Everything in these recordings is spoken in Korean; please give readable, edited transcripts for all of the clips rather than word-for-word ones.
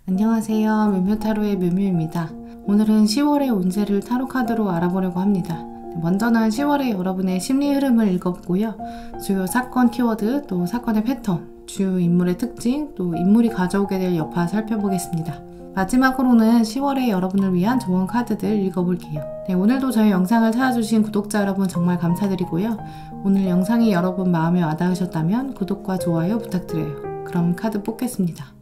안녕하세요. 묘묘타로의 묘묘입니다. 오늘은 10월의 운세를 타로 카드로 알아보려고 합니다. 먼저는 10월의 여러분의 심리 흐름을 읽어보고요. 주요 사건 키워드, 또 사건의 패턴, 주요 인물의 특징, 또 인물이 가져오게 될 여파 살펴보겠습니다. 마지막으로는 10월의 여러분을 위한 조언 카드들 읽어볼게요. 오늘도 저희 영상을 찾아주신 구독자 여러분 정말 감사드리고요. 오늘 영상이 여러분 마음에 와닿으셨다면 구독과 좋아요 부탁드려요. 그럼 카드 뽑겠습니다.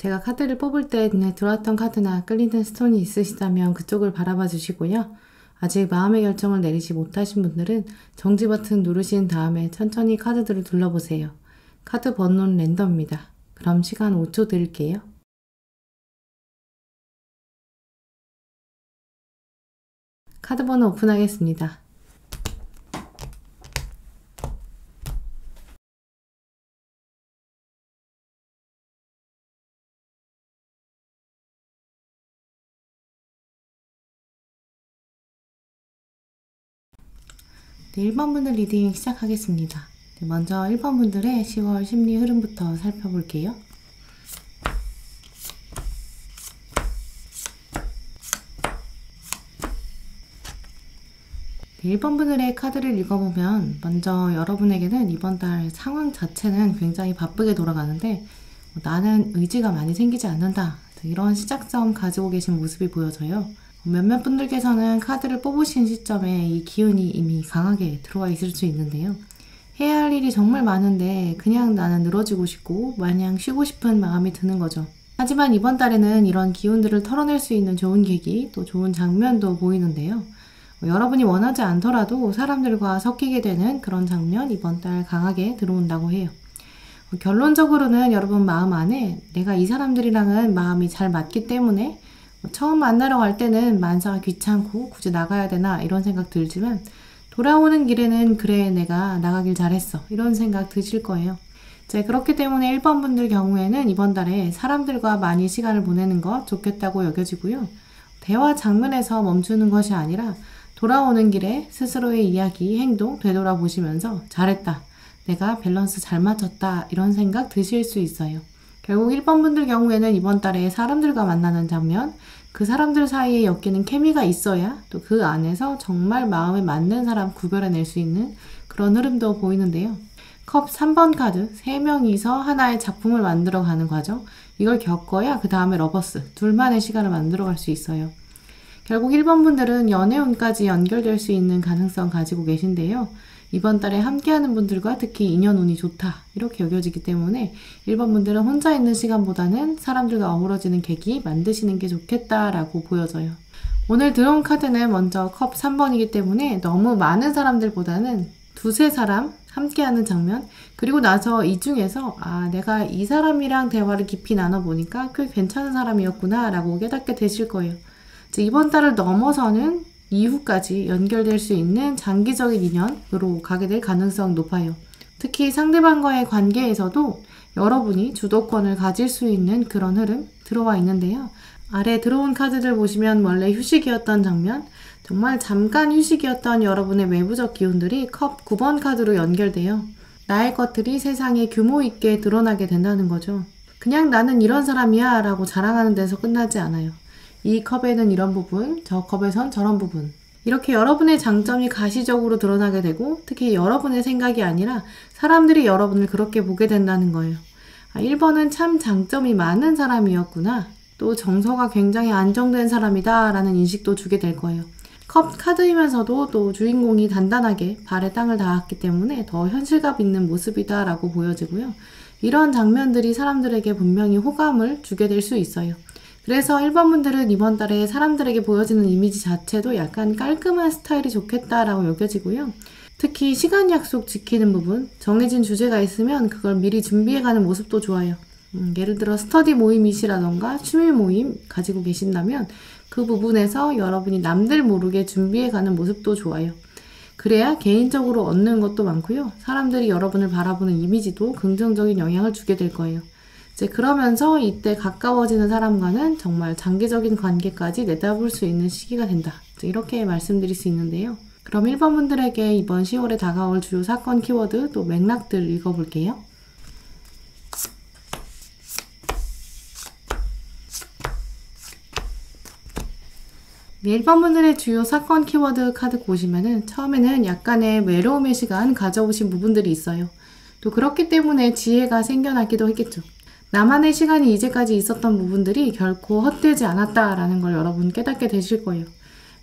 제가 카드를 뽑을 때 눈에 들어왔던 카드나 끌리는 스톤이 있으시다면 그쪽을 바라봐 주시고요. 아직 마음의 결정을 내리지 못하신 분들은 정지 버튼 누르신 다음에 천천히 카드들을 둘러보세요. 카드 번호는 랜덤입니다. 그럼 시간 5초 드릴게요. 카드 번호 오픈하겠습니다. 네, 1번 분들 리딩 시작하겠습니다. 네, 먼저 1번 분들의 10월 심리 흐름부터 살펴볼게요. 네, 1번 분들의 카드를 읽어보면 먼저 여러분에게는 이번 달 상황 자체는 굉장히 바쁘게 돌아가는데 나는 의지가 많이 생기지 않는다. 이런 시작점 가지고 계신 모습이 보여져요. 몇몇 분들께서는 카드를 뽑으신 시점에 이 기운이 이미 강하게 들어와 있을 수 있는데요. 해야 할 일이 정말 많은데 그냥 나는 늘어지고 싶고 마냥 쉬고 싶은 마음이 드는 거죠. 하지만 이번 달에는 이런 기운들을 털어낼 수 있는 좋은 계기, 또 좋은 장면도 보이는데요. 여러분이 원하지 않더라도 사람들과 섞이게 되는 그런 장면 이번 달 강하게 들어온다고 해요. 결론적으로는 여러분 마음 안에 내가 이 사람들이랑은 마음이 잘 맞기 때문에 처음 만나러 갈 때는 만사가 귀찮고 굳이 나가야 되나 이런 생각 들지만 돌아오는 길에는 그래 내가 나가길 잘했어 이런 생각 드실 거예요. 그렇기 때문에 1번 분들 경우에는 이번 달에 사람들과 많이 시간을 보내는 것 좋겠다고 여겨지고요. 대화 장면에서 멈추는 것이 아니라 돌아오는 길에 스스로의 이야기, 행동 되돌아보시면서 잘했다, 내가 밸런스 잘 맞췄다 이런 생각 드실 수 있어요. 결국 1번 분들 경우에는 이번 달에 사람들과 만나는 장면, 그 사람들 사이에 엮이는 케미가 있어야 또 그 안에서 정말 마음에 맞는 사람 구별해낼 수 있는 그런 흐름도 보이는데요. 컵 3번 카드, 3명이서 하나의 작품을 만들어가는 과정, 이걸 겪어야 그 다음에 러버스, 둘만의 시간을 만들어갈 수 있어요. 결국 1번 분들은 연애운까지 연결될 수 있는 가능성 가지고 계신데요. 이번 달에 함께하는 분들과 특히 인연운이 좋다 이렇게 여겨지기 때문에 1번 분들은 혼자 있는 시간보다는 사람들과 어우러지는 계기 만드시는 게 좋겠다라고 보여져요. 오늘 들어온 카드는 먼저 컵 3번이기 때문에 너무 많은 사람들보다는 두세 사람 함께하는 장면, 그리고 나서 이 중에서 내가 이 사람이랑 대화를 깊이 나눠보니까 꽤 괜찮은 사람이었구나 라고 깨닫게 되실 거예요. 이번 달을 넘어서는 이후까지 연결될 수 있는 장기적인 인연으로 가게 될 가능성 높아요. 특히 상대방과의 관계에서도 여러분이 주도권을 가질 수 있는 그런 흐름 들어와 있는데요. 아래 들어온 카드들 보시면 원래 휴식이었던 장면, 정말 잠깐 휴식이었던 여러분의 외부적 기운들이 컵 9번 카드로 연결돼요. 나의 것들이 세상에 규모 있게 드러나게 된다는 거죠. 그냥 나는 이런 사람이야 라고 자랑하는 데서 끝나지 않아요. 이 컵에는 이런 부분, 저 컵에선 저런 부분. 이렇게 여러분의 장점이 가시적으로 드러나게 되고 특히 여러분의 생각이 아니라 사람들이 여러분을 그렇게 보게 된다는 거예요. 1번은 참 장점이 많은 사람이었구나. 또 정서가 굉장히 안정된 사람이다 라는 인식도 주게 될 거예요. 컵 카드이면서도 또 주인공이 단단하게 발에 땅을 닿았기 때문에 더 현실감 있는 모습이다 라고 보여지고요. 이런 장면들이 사람들에게 분명히 호감을 주게 될 수 있어요. 그래서 1번 분들은 이번 달에 사람들에게 보여지는 이미지 자체도 약간 깔끔한 스타일이 좋겠다라고 여겨지고요. 특히 시간 약속 지키는 부분, 정해진 주제가 있으면 그걸 미리 준비해가는 모습도 좋아요. 예를 들어 스터디 모임이시라던가 취미 모임 가지고 계신다면 그 부분에서 여러분이 남들 모르게 준비해가는 모습도 좋아요. 그래야 개인적으로 얻는 것도 많고요. 사람들이 여러분을 바라보는 이미지도 긍정적인 영향을 주게 될 거예요. 그러면서 이때 가까워지는 사람과는 정말 장기적인 관계까지 내다볼 수 있는 시기가 된다. 이렇게 말씀드릴 수 있는데요. 그럼 1번 분들에게 이번 10월에 다가올 주요 사건 키워드 또 맥락들 읽어볼게요. 네, 1번 분들의 주요 사건 키워드 카드 보시면은 처음에는 약간의 외로움의 시간 가져오신 부분들이 있어요. 또 그렇기 때문에 지혜가 생겨나기도 했겠죠. 나만의 시간이 이제까지 있었던 부분들이 결코 헛되지 않았다라는 걸 여러분 깨닫게 되실 거예요.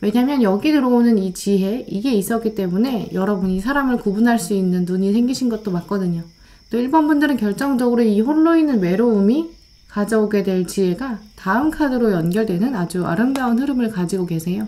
왜냐면 여기 들어오는 이 지혜, 이게 있었기 때문에 여러분이 사람을 구분할 수 있는 눈이 생기신 것도 맞거든요. 또 1번 분들은 결정적으로 이 홀로 있는 외로움이 가져오게 될 지혜가 다음 카드로 연결되는 아주 아름다운 흐름을 가지고 계세요.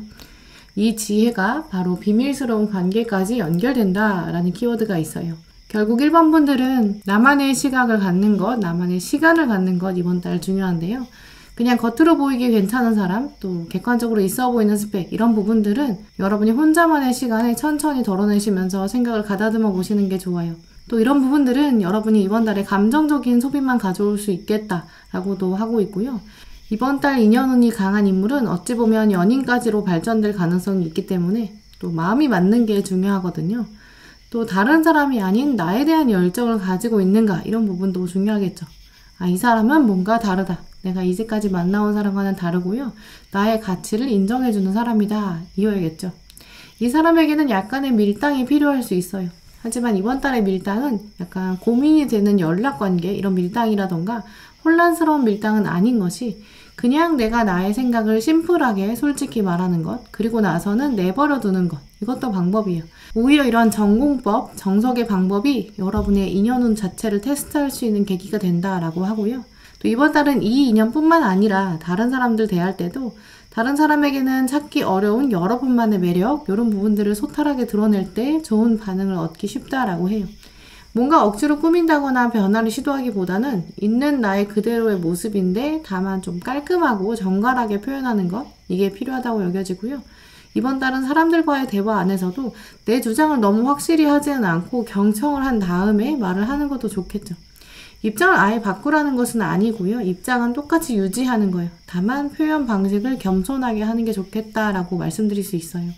이 지혜가 바로 비밀스러운 관계까지 연결된다라는 키워드가 있어요. 결국 1번 분들은 나만의 시각을 갖는 것, 나만의 시간을 갖는 것 이번 달 중요한데요. 그냥 겉으로 보이기 괜찮은 사람, 또 객관적으로 있어 보이는 스펙 이런 부분들은 여러분이 혼자만의 시간에 천천히 덜어내시면서 생각을 가다듬어 보시는 게 좋아요. 또 이런 부분들은 여러분이 이번 달에 감정적인 소비만 가져올 수 있겠다라고도 하고 있고요. 이번 달 인연운이 강한 인물은 어찌 보면 연인까지로 발전될 가능성이 있기 때문에 또 마음이 맞는 게 중요하거든요. 또 다른 사람이 아닌 나에 대한 열정을 가지고 있는가 이런 부분도 중요하겠죠. 이 사람은 뭔가 다르다. 내가 이제까지 만나온 사람과는 다르고요. 나의 가치를 인정해주는 사람이다. 이어야겠죠. 이 사람에게는 약간의 밀당이 필요할 수 있어요. 하지만 이번 달의 밀당은 약간 고민이 되는 연락관계 이런 밀당이라던가 혼란스러운 밀당은 아닌 것이 그냥 내가 나의 생각을 심플하게 솔직히 말하는 것, 그리고 나서는 내버려 두는 것, 이것도 방법이에요. 오히려 이런 전공법, 정석의 방법이 여러분의 인연운 자체를 테스트할 수 있는 계기가 된다라고 하고요. 또 이번 달은 이 인연뿐만 아니라 다른 사람들 대할 때도 다른 사람에게는 찾기 어려운 여러분만의 매력, 이런 부분들을 소탈하게 드러낼 때 좋은 반응을 얻기 쉽다라고 해요. 뭔가 억지로 꾸민다거나 변화를 시도하기보다는 있는 나의 그대로의 모습인데 다만 좀 깔끔하고 정갈하게 표현하는 것, 이게 필요하다고 여겨지고요. 이번 달은 사람들과의 대화 안에서도 내 주장을 너무 확실히 하지는 않고 경청을 한 다음에 말을 하는 것도 좋겠죠. 입장을 아예 바꾸라는 것은 아니고요. 입장은 똑같이 유지하는 거예요. 다만 표현 방식을 겸손하게 하는 게 좋겠다라고 말씀드릴 수 있어요.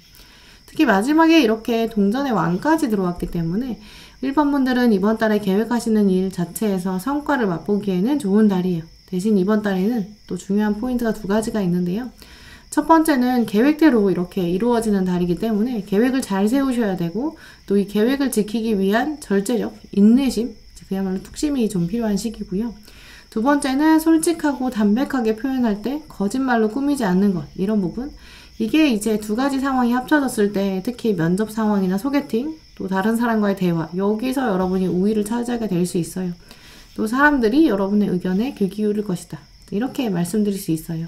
특히 마지막에 이렇게 동전의 왕까지 들어왔기 때문에 1번 분들은 이번 달에 계획하시는 일 자체에서 성과를 맛보기에는 좋은 달이에요. 대신 이번 달에는 또 중요한 포인트가 2가지가 있는데요. 첫 번째는 계획대로 이렇게 이루어지는 달이기 때문에 계획을 잘 세우셔야 되고 또 이 계획을 지키기 위한 절제력, 인내심, 그야말로 뚝심이 좀 필요한 시기고요. 2번째는 솔직하고 담백하게 표현할 때 거짓말로 꾸미지 않는 것, 이런 부분. 이게 이제 2가지 상황이 합쳐졌을 때 특히 면접 상황이나 소개팅, 또 다른 사람과의 대화, 여기서 여러분이 우위를 차지하게 될 수 있어요. 또 사람들이 여러분의 의견에 귀 기울일 것이다. 이렇게 말씀드릴 수 있어요.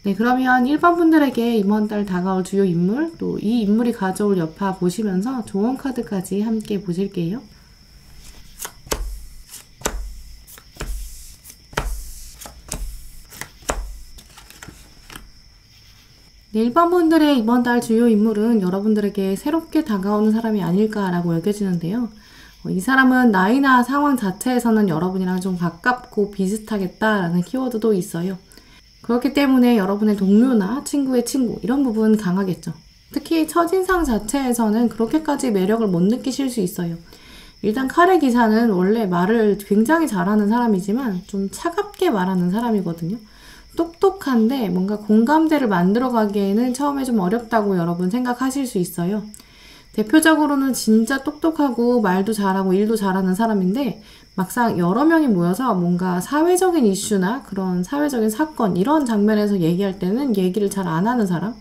네, 그러면 1번 분들에게 이번 달 다가올 주요 인물, 또 이 인물이 가져올 여파 보시면서 조언 카드까지 함께 보실게요. 네, 1번 분들의 이번 달 주요 인물은 여러분들에게 새롭게 다가오는 사람이 아닐까라고 여겨지는데요. 이 사람은 나이나 상황 자체에서는 여러분이랑 좀 가깝고 비슷하겠다라는 키워드도 있어요. 그렇기 때문에 여러분의 동료나 친구의 친구 이런 부분 강하겠죠. 특히 첫인상 자체에서는 그렇게까지 매력을 못 느끼실 수 있어요. 일단 칼의 기사는 원래 말을 굉장히 잘하는 사람이지만 좀 차갑게 말하는 사람이거든요. 똑똑한데 뭔가 공감대를 만들어가기에는 처음에 좀 어렵다고 여러분 생각하실 수 있어요. 대표적으로는 진짜 똑똑하고 말도 잘하고 일도 잘하는 사람인데 막상 여러 명이 모여서 뭔가 사회적인 이슈나 그런 사회적인 사건 이런 장면에서 얘기할 때는 얘기를 잘 안 하는 사람,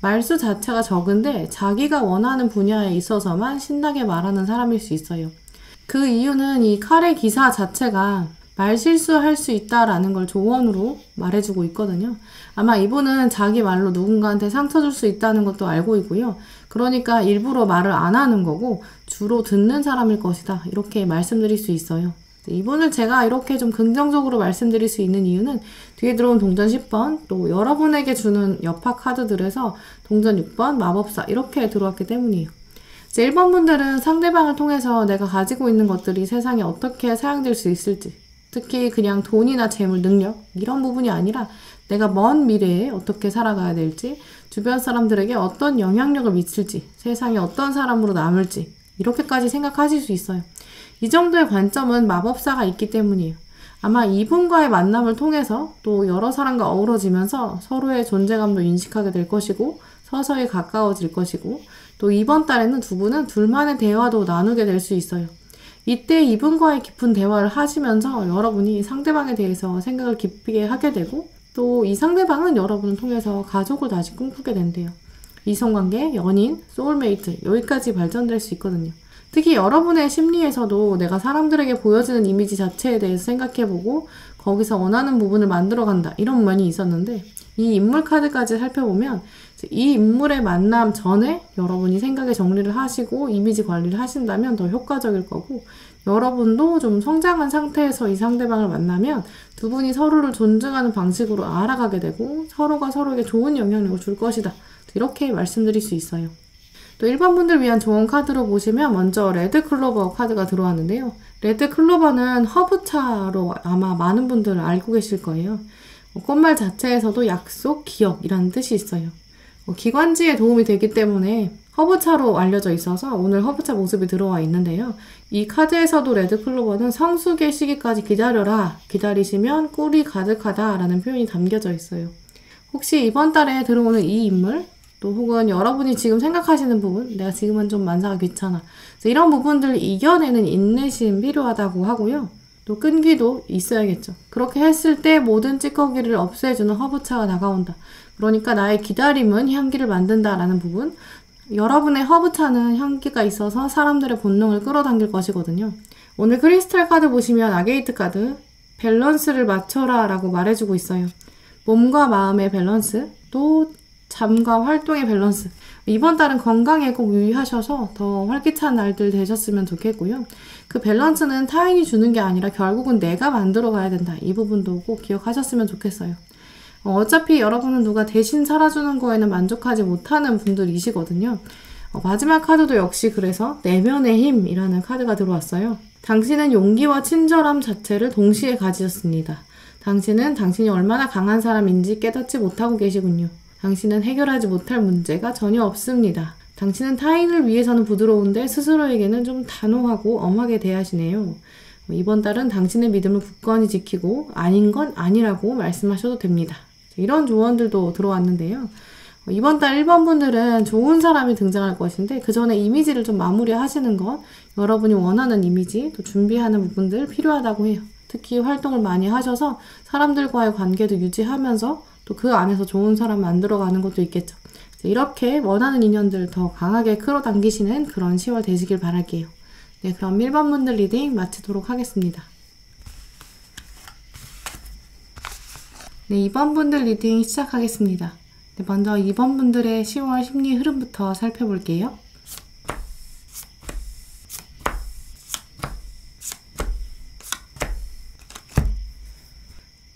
말수 자체가 적은데 자기가 원하는 분야에 있어서만 신나게 말하는 사람일 수 있어요. 그 이유는 이 칼의 기사 자체가 말실수할 수 있다라는 걸 조언으로 말해주고 있거든요. 아마 이분은 자기 말로 누군가한테 상처 줄 수 있다는 것도 알고 있고요. 그러니까 일부러 말을 안 하는 거고 주로 듣는 사람일 것이다. 이렇게 말씀드릴 수 있어요. 이분을 제가 이렇게 좀 긍정적으로 말씀드릴 수 있는 이유는 뒤에 들어온 동전 10번, 또 여러분에게 주는 여파 카드들에서 동전 6번, 마법사 이렇게 들어왔기 때문이에요. 이제 1번 분들은 상대방을 통해서 내가 가지고 있는 것들이 세상에 어떻게 사용될 수 있을지, 특히 그냥 돈이나 재물, 능력 이런 부분이 아니라 내가 먼 미래에 어떻게 살아가야 될지, 주변 사람들에게 어떤 영향력을 미칠지, 세상에 어떤 사람으로 남을지 이렇게까지 생각하실 수 있어요. 이 정도의 관점은 마법사가 있기 때문이에요. 아마 이분과의 만남을 통해서 또 여러 사람과 어우러지면서 서로의 존재감도 인식하게 될 것이고 서서히 가까워질 것이고 또 이번 달에는 두 분은 둘만의 대화도 나누게 될 수 있어요. 이때 이분과의 깊은 대화를 하시면서 여러분이 상대방에 대해서 생각을 깊게 하게 되고 또 이 상대방은 여러분을 통해서 가족을 다시 꿈꾸게 된대요. 이성관계, 연인, 소울메이트 여기까지 발전될 수 있거든요. 특히 여러분의 심리에서도 내가 사람들에게 보여지는 이미지 자체에 대해서 생각해보고 거기서 원하는 부분을 만들어간다 이런 면이 있었는데 이 인물 카드까지 살펴보면 이 인물의 만남 전에 여러분이 생각의 정리를 하시고 이미지 관리를 하신다면 더 효과적일 거고 여러분도 좀 성장한 상태에서 이 상대방을 만나면 두 분이 서로를 존중하는 방식으로 알아가게 되고 서로가 서로에게 좋은 영향력을 줄 것이다. 이렇게 말씀드릴 수 있어요. 또 1번 분들 위한 조언 카드로 보시면 먼저 레드 클로버 카드가 들어왔는데요. 레드 클로버는 허브차로 아마 많은 분들 알고 계실 거예요. 꽃말 자체에서도 약속, 기억이라는 뜻이 있어요. 기관지에 도움이 되기 때문에 허브차로 알려져 있어서 오늘 허브차 모습이 들어와 있는데요. 이 카드에서도 레드 클로버는 성숙의 시기까지 기다려라, 기다리시면 꿀이 가득하다 라는 표현이 담겨져 있어요. 혹시 이번 달에 들어오는 이 인물 또 혹은 여러분이 지금 생각하시는 부분, 내가 지금은 좀 만사가 귀찮아. 이런 부분들을 이겨내는 인내심 필요하다고 하고요. 또 끈기도 있어야겠죠. 그렇게 했을 때 모든 찌꺼기를 없애주는 허브차가 다가온다. 그러니까 나의 기다림은 향기를 만든다라는 부분. 여러분의 허브차는 향기가 있어서 사람들의 본능을 끌어당길 것이거든요. 오늘 크리스탈 카드 보시면 아게이트 카드, 밸런스를 맞춰라 라고 말해주고 있어요. 몸과 마음의 밸런스, 또 잠과 활동의 밸런스. 이번 달은 건강에 꼭 유의하셔서 더 활기찬 날들 되셨으면 좋겠고요. 그 밸런스는 타인이 주는 게 아니라 결국은 내가 만들어 가야 된다. 이 부분도 꼭 기억하셨으면 좋겠어요. 어차피 여러분은 누가 대신 살아주는 거에는 만족하지 못하는 분들이시거든요. 마지막 카드도 역시 그래서 내면의 힘이라는 카드가 들어왔어요. 당신은 용기와 친절함 자체를 동시에 가지셨습니다. 당신은 당신이 얼마나 강한 사람인지 깨닫지 못하고 계시군요. 당신은 해결하지 못할 문제가 전혀 없습니다. 당신은 타인을 위해서는 부드러운데 스스로에게는 좀 단호하고 엄하게 대하시네요. 이번 달은 당신의 믿음을 굳건히 지키고 아닌 건 아니라고 말씀하셔도 됩니다. 이런 조언들도 들어왔는데요. 이번 달 1번 분들은 좋은 사람이 등장할 것인데 그 전에 이미지를 좀 마무리하시는 것, 여러분이 원하는 이미지, 또 준비하는 부분들 필요하다고 해요. 특히 활동을 많이 하셔서 사람들과의 관계도 유지하면서 또 그 안에서 좋은 사람 만들어가는 것도 있겠죠. 이렇게 원하는 인연들 더 강하게 끌어당기시는 그런 10월 되시길 바랄게요. 네, 그럼 1번 분들 리딩 마치도록 하겠습니다. 네, 2번 분들 리딩 시작하겠습니다. 네, 먼저 2번 분들의 10월 심리 흐름부터 살펴볼게요.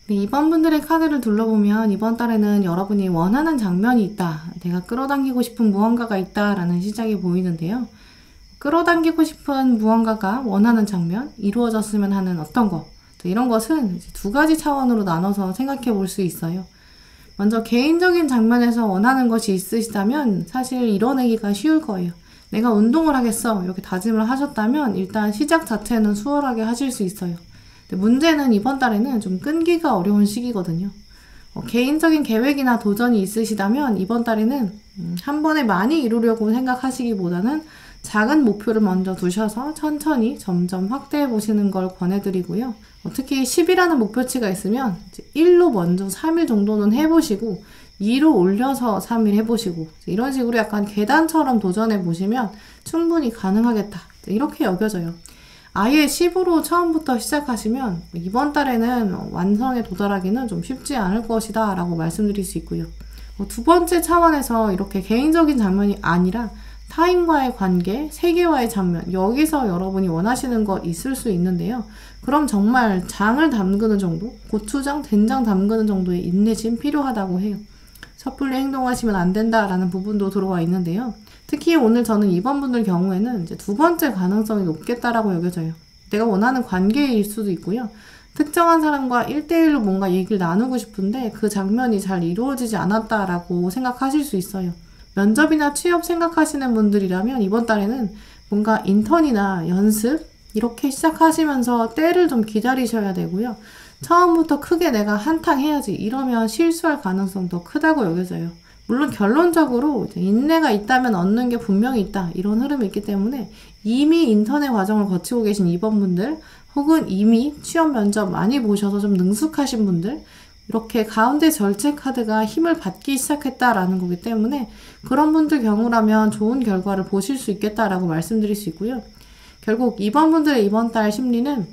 네, 2번 분들의 카드를 둘러보면 이번 달에는 여러분이 원하는 장면이 있다. 내가 끌어당기고 싶은 무언가가 있다. 라는 시작이 보이는데요. 끌어당기고 싶은 무언가가 원하는 장면, 이루어졌으면 하는 어떤 것. 이런 것은 두 가지 차원으로 나눠서 생각해 볼 수 있어요. 먼저 개인적인 장면에서 원하는 것이 있으시다면 사실 이뤄내기가 쉬울 거예요. 내가 운동을 하겠어. 이렇게 다짐을 하셨다면 일단 시작 자체는 수월하게 하실 수 있어요. 근데 문제는 이번 달에는 좀 끈기가 어려운 시기거든요. 개인적인 계획이나 도전이 있으시다면 이번 달에는 한 번에 많이 이루려고 생각하시기보다는 작은 목표를 먼저 두셔서 천천히 점점 확대해 보시는 걸 권해드리고요. 특히 10이라는 목표치가 있으면 1로 먼저 3일 정도는 해보시고 2로 올려서 3일 해보시고 이런 식으로 약간 계단처럼 도전해 보시면 충분히 가능하겠다. 이렇게 여겨져요. 아예 10으로 처음부터 시작하시면 이번 달에는 완성에 도달하기는 좀 쉽지 않을 것이다 라고 말씀드릴 수 있고요. 두 번째 차원에서 이렇게 개인적인 장면이 아니라 타인과의 관계, 세계와의 장면, 여기서 여러분이 원하시는 것 있을 수 있는데요. 그럼 정말 장을 담그는 정도, 고추장, 된장 담그는 정도의 인내심 필요하다고 해요. 섣불리 행동하시면 안 된다라는 부분도 들어와 있는데요. 특히 오늘 저는 2번 분들 경우에는 이제 두 번째 가능성이 높겠다라고 여겨져요. 내가 원하는 관계일 수도 있고요. 특정한 사람과 1대1로 뭔가 얘기를 나누고 싶은데 그 장면이 잘 이루어지지 않았다라고 생각하실 수 있어요. 면접이나 취업 생각하시는 분들이라면 이번 달에는 뭔가 인턴이나 연습 이렇게 시작하시면서 때를 좀 기다리셔야 되고요. 처음부터 크게 내가 한탕 해야지 이러면 실수할 가능성 더 크다고 여겨져요. 물론 결론적으로 인내가 있다면 얻는 게 분명히 있다 이런 흐름이 있기 때문에 이미 인턴의 과정을 거치고 계신 2번 분들 혹은 이미 취업 면접 많이 보셔서 좀 능숙하신 분들 이렇게 가운데 절제 카드가 힘을 받기 시작했다라는 거기 때문에 그런 분들 경우라면 좋은 결과를 보실 수 있겠다라고 말씀드릴 수 있고요. 결국 2번 분들의 이번 달 심리는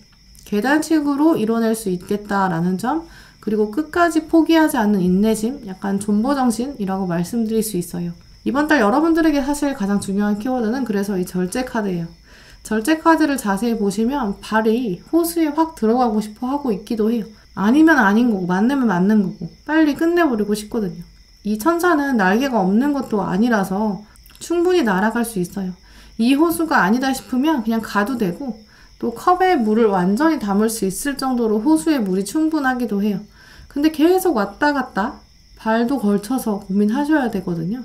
계단식으로 이뤄낼 수 있겠다라는 점 그리고 끝까지 포기하지 않는 인내심, 약간 존버정신이라고 말씀드릴 수 있어요. 이번 달 여러분들에게 사실 가장 중요한 키워드는 그래서 이 절제 카드예요. 절제 카드를 자세히 보시면 발이 호수에 확 들어가고 싶어 하고 있기도 해요. 아니면 아닌 거고 맞으면 맞는 거고 빨리 끝내버리고 싶거든요. 이 천사는 날개가 없는 것도 아니라서 충분히 날아갈 수 있어요. 이 호수가 아니다 싶으면 그냥 가도 되고 또 컵에 물을 완전히 담을 수 있을 정도로 호수에 물이 충분하기도 해요. 근데 계속 왔다 갔다 발도 걸쳐서 고민하셔야 되거든요.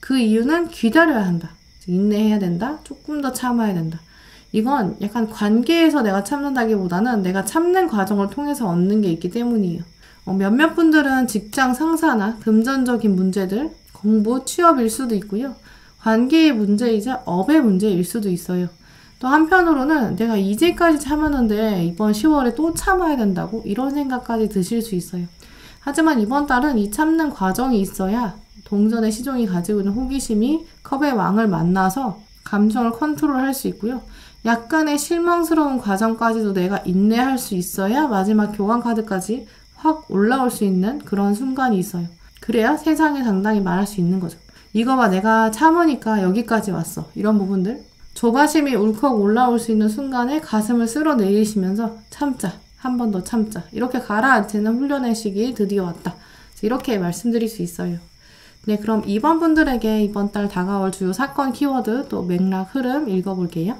그 이유는 기다려야 한다. 인내해야 된다. 조금 더 참아야 된다. 이건 약간 관계에서 내가 참는다기보다는 내가 참는 과정을 통해서 얻는 게 있기 때문이에요. 몇몇 분들은 직장 상사나 금전적인 문제들, 공부, 취업일 수도 있고요. 관계의 문제이자 업의 문제일 수도 있어요. 또 한편으로는 내가 이제까지 참았는데 이번 10월에 또 참아야 된다고 이런 생각까지 드실 수 있어요. 하지만 이번 달은 이 참는 과정이 있어야 동전의 시종이 가지고 있는 호기심이 컵의 왕을 만나서 감정을 컨트롤할 수 있고요. 약간의 실망스러운 과정까지도 내가 인내할 수 있어야 마지막 교환 카드까지 확 올라올 수 있는 그런 순간이 있어요. 그래야 세상에 당당히 말할 수 있는 거죠. 이거 봐, 내가 참으니까 여기까지 왔어. 이런 부분들. 조바심이 울컥 올라올 수 있는 순간에 가슴을 쓸어내리시면서 참자. 한 번 더 참자. 이렇게 가라앉히는 훈련의 시기 드디어 왔다. 이렇게 말씀드릴 수 있어요. 네, 그럼 2번 분들에게 이번 달 다가올 주요 사건 키워드 또 맥락 흐름 읽어볼게요.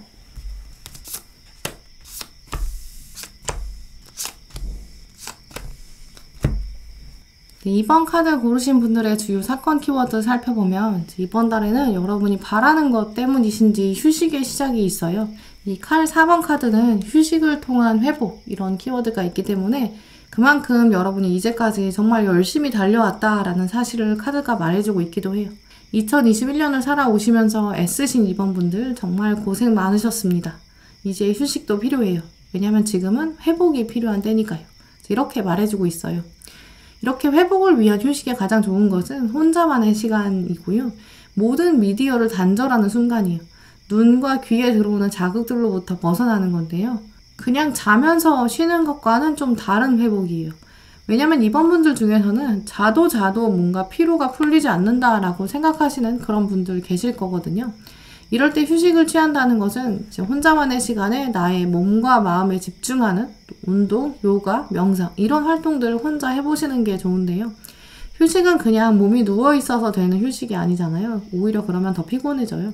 네, 2번 카드 고르신 분들의 주요 사건 키워드 살펴보면 이번 달에는 여러분이 바라는 것 때문이신지 휴식의 시작이 있어요. 이 칼 4번 카드는 휴식을 통한 회복 이런 키워드가 있기 때문에 그만큼 여러분이 이제까지 정말 열심히 달려왔다라는 사실을 카드가 말해주고 있기도 해요. 2021년을 살아오시면서 애쓰신 2번 분들 정말 고생 많으셨습니다. 이제 휴식도 필요해요. 왜냐하면 지금은 회복이 필요한 때니까요. 이렇게 말해주고 있어요. 이렇게 회복을 위한 휴식에 가장 좋은 것은 혼자만의 시간이고요. 모든 미디어를 단절하는 순간이에요. 눈과 귀에 들어오는 자극들로부터 벗어나는 건데요. 그냥 자면서 쉬는 것과는 좀 다른 회복이에요. 왜냐면 이번 분들 중에서는 자도 뭔가 피로가 풀리지 않는다라고 생각하시는 그런 분들 계실 거거든요. 이럴 때 휴식을 취한다는 것은 이제 혼자만의 시간에 나의 몸과 마음에 집중하는 운동, 요가, 명상 이런 활동들을 혼자 해보시는 게 좋은데요. 휴식은 그냥 몸이 누워있어서 되는 휴식이 아니잖아요. 오히려 그러면 더 피곤해져요.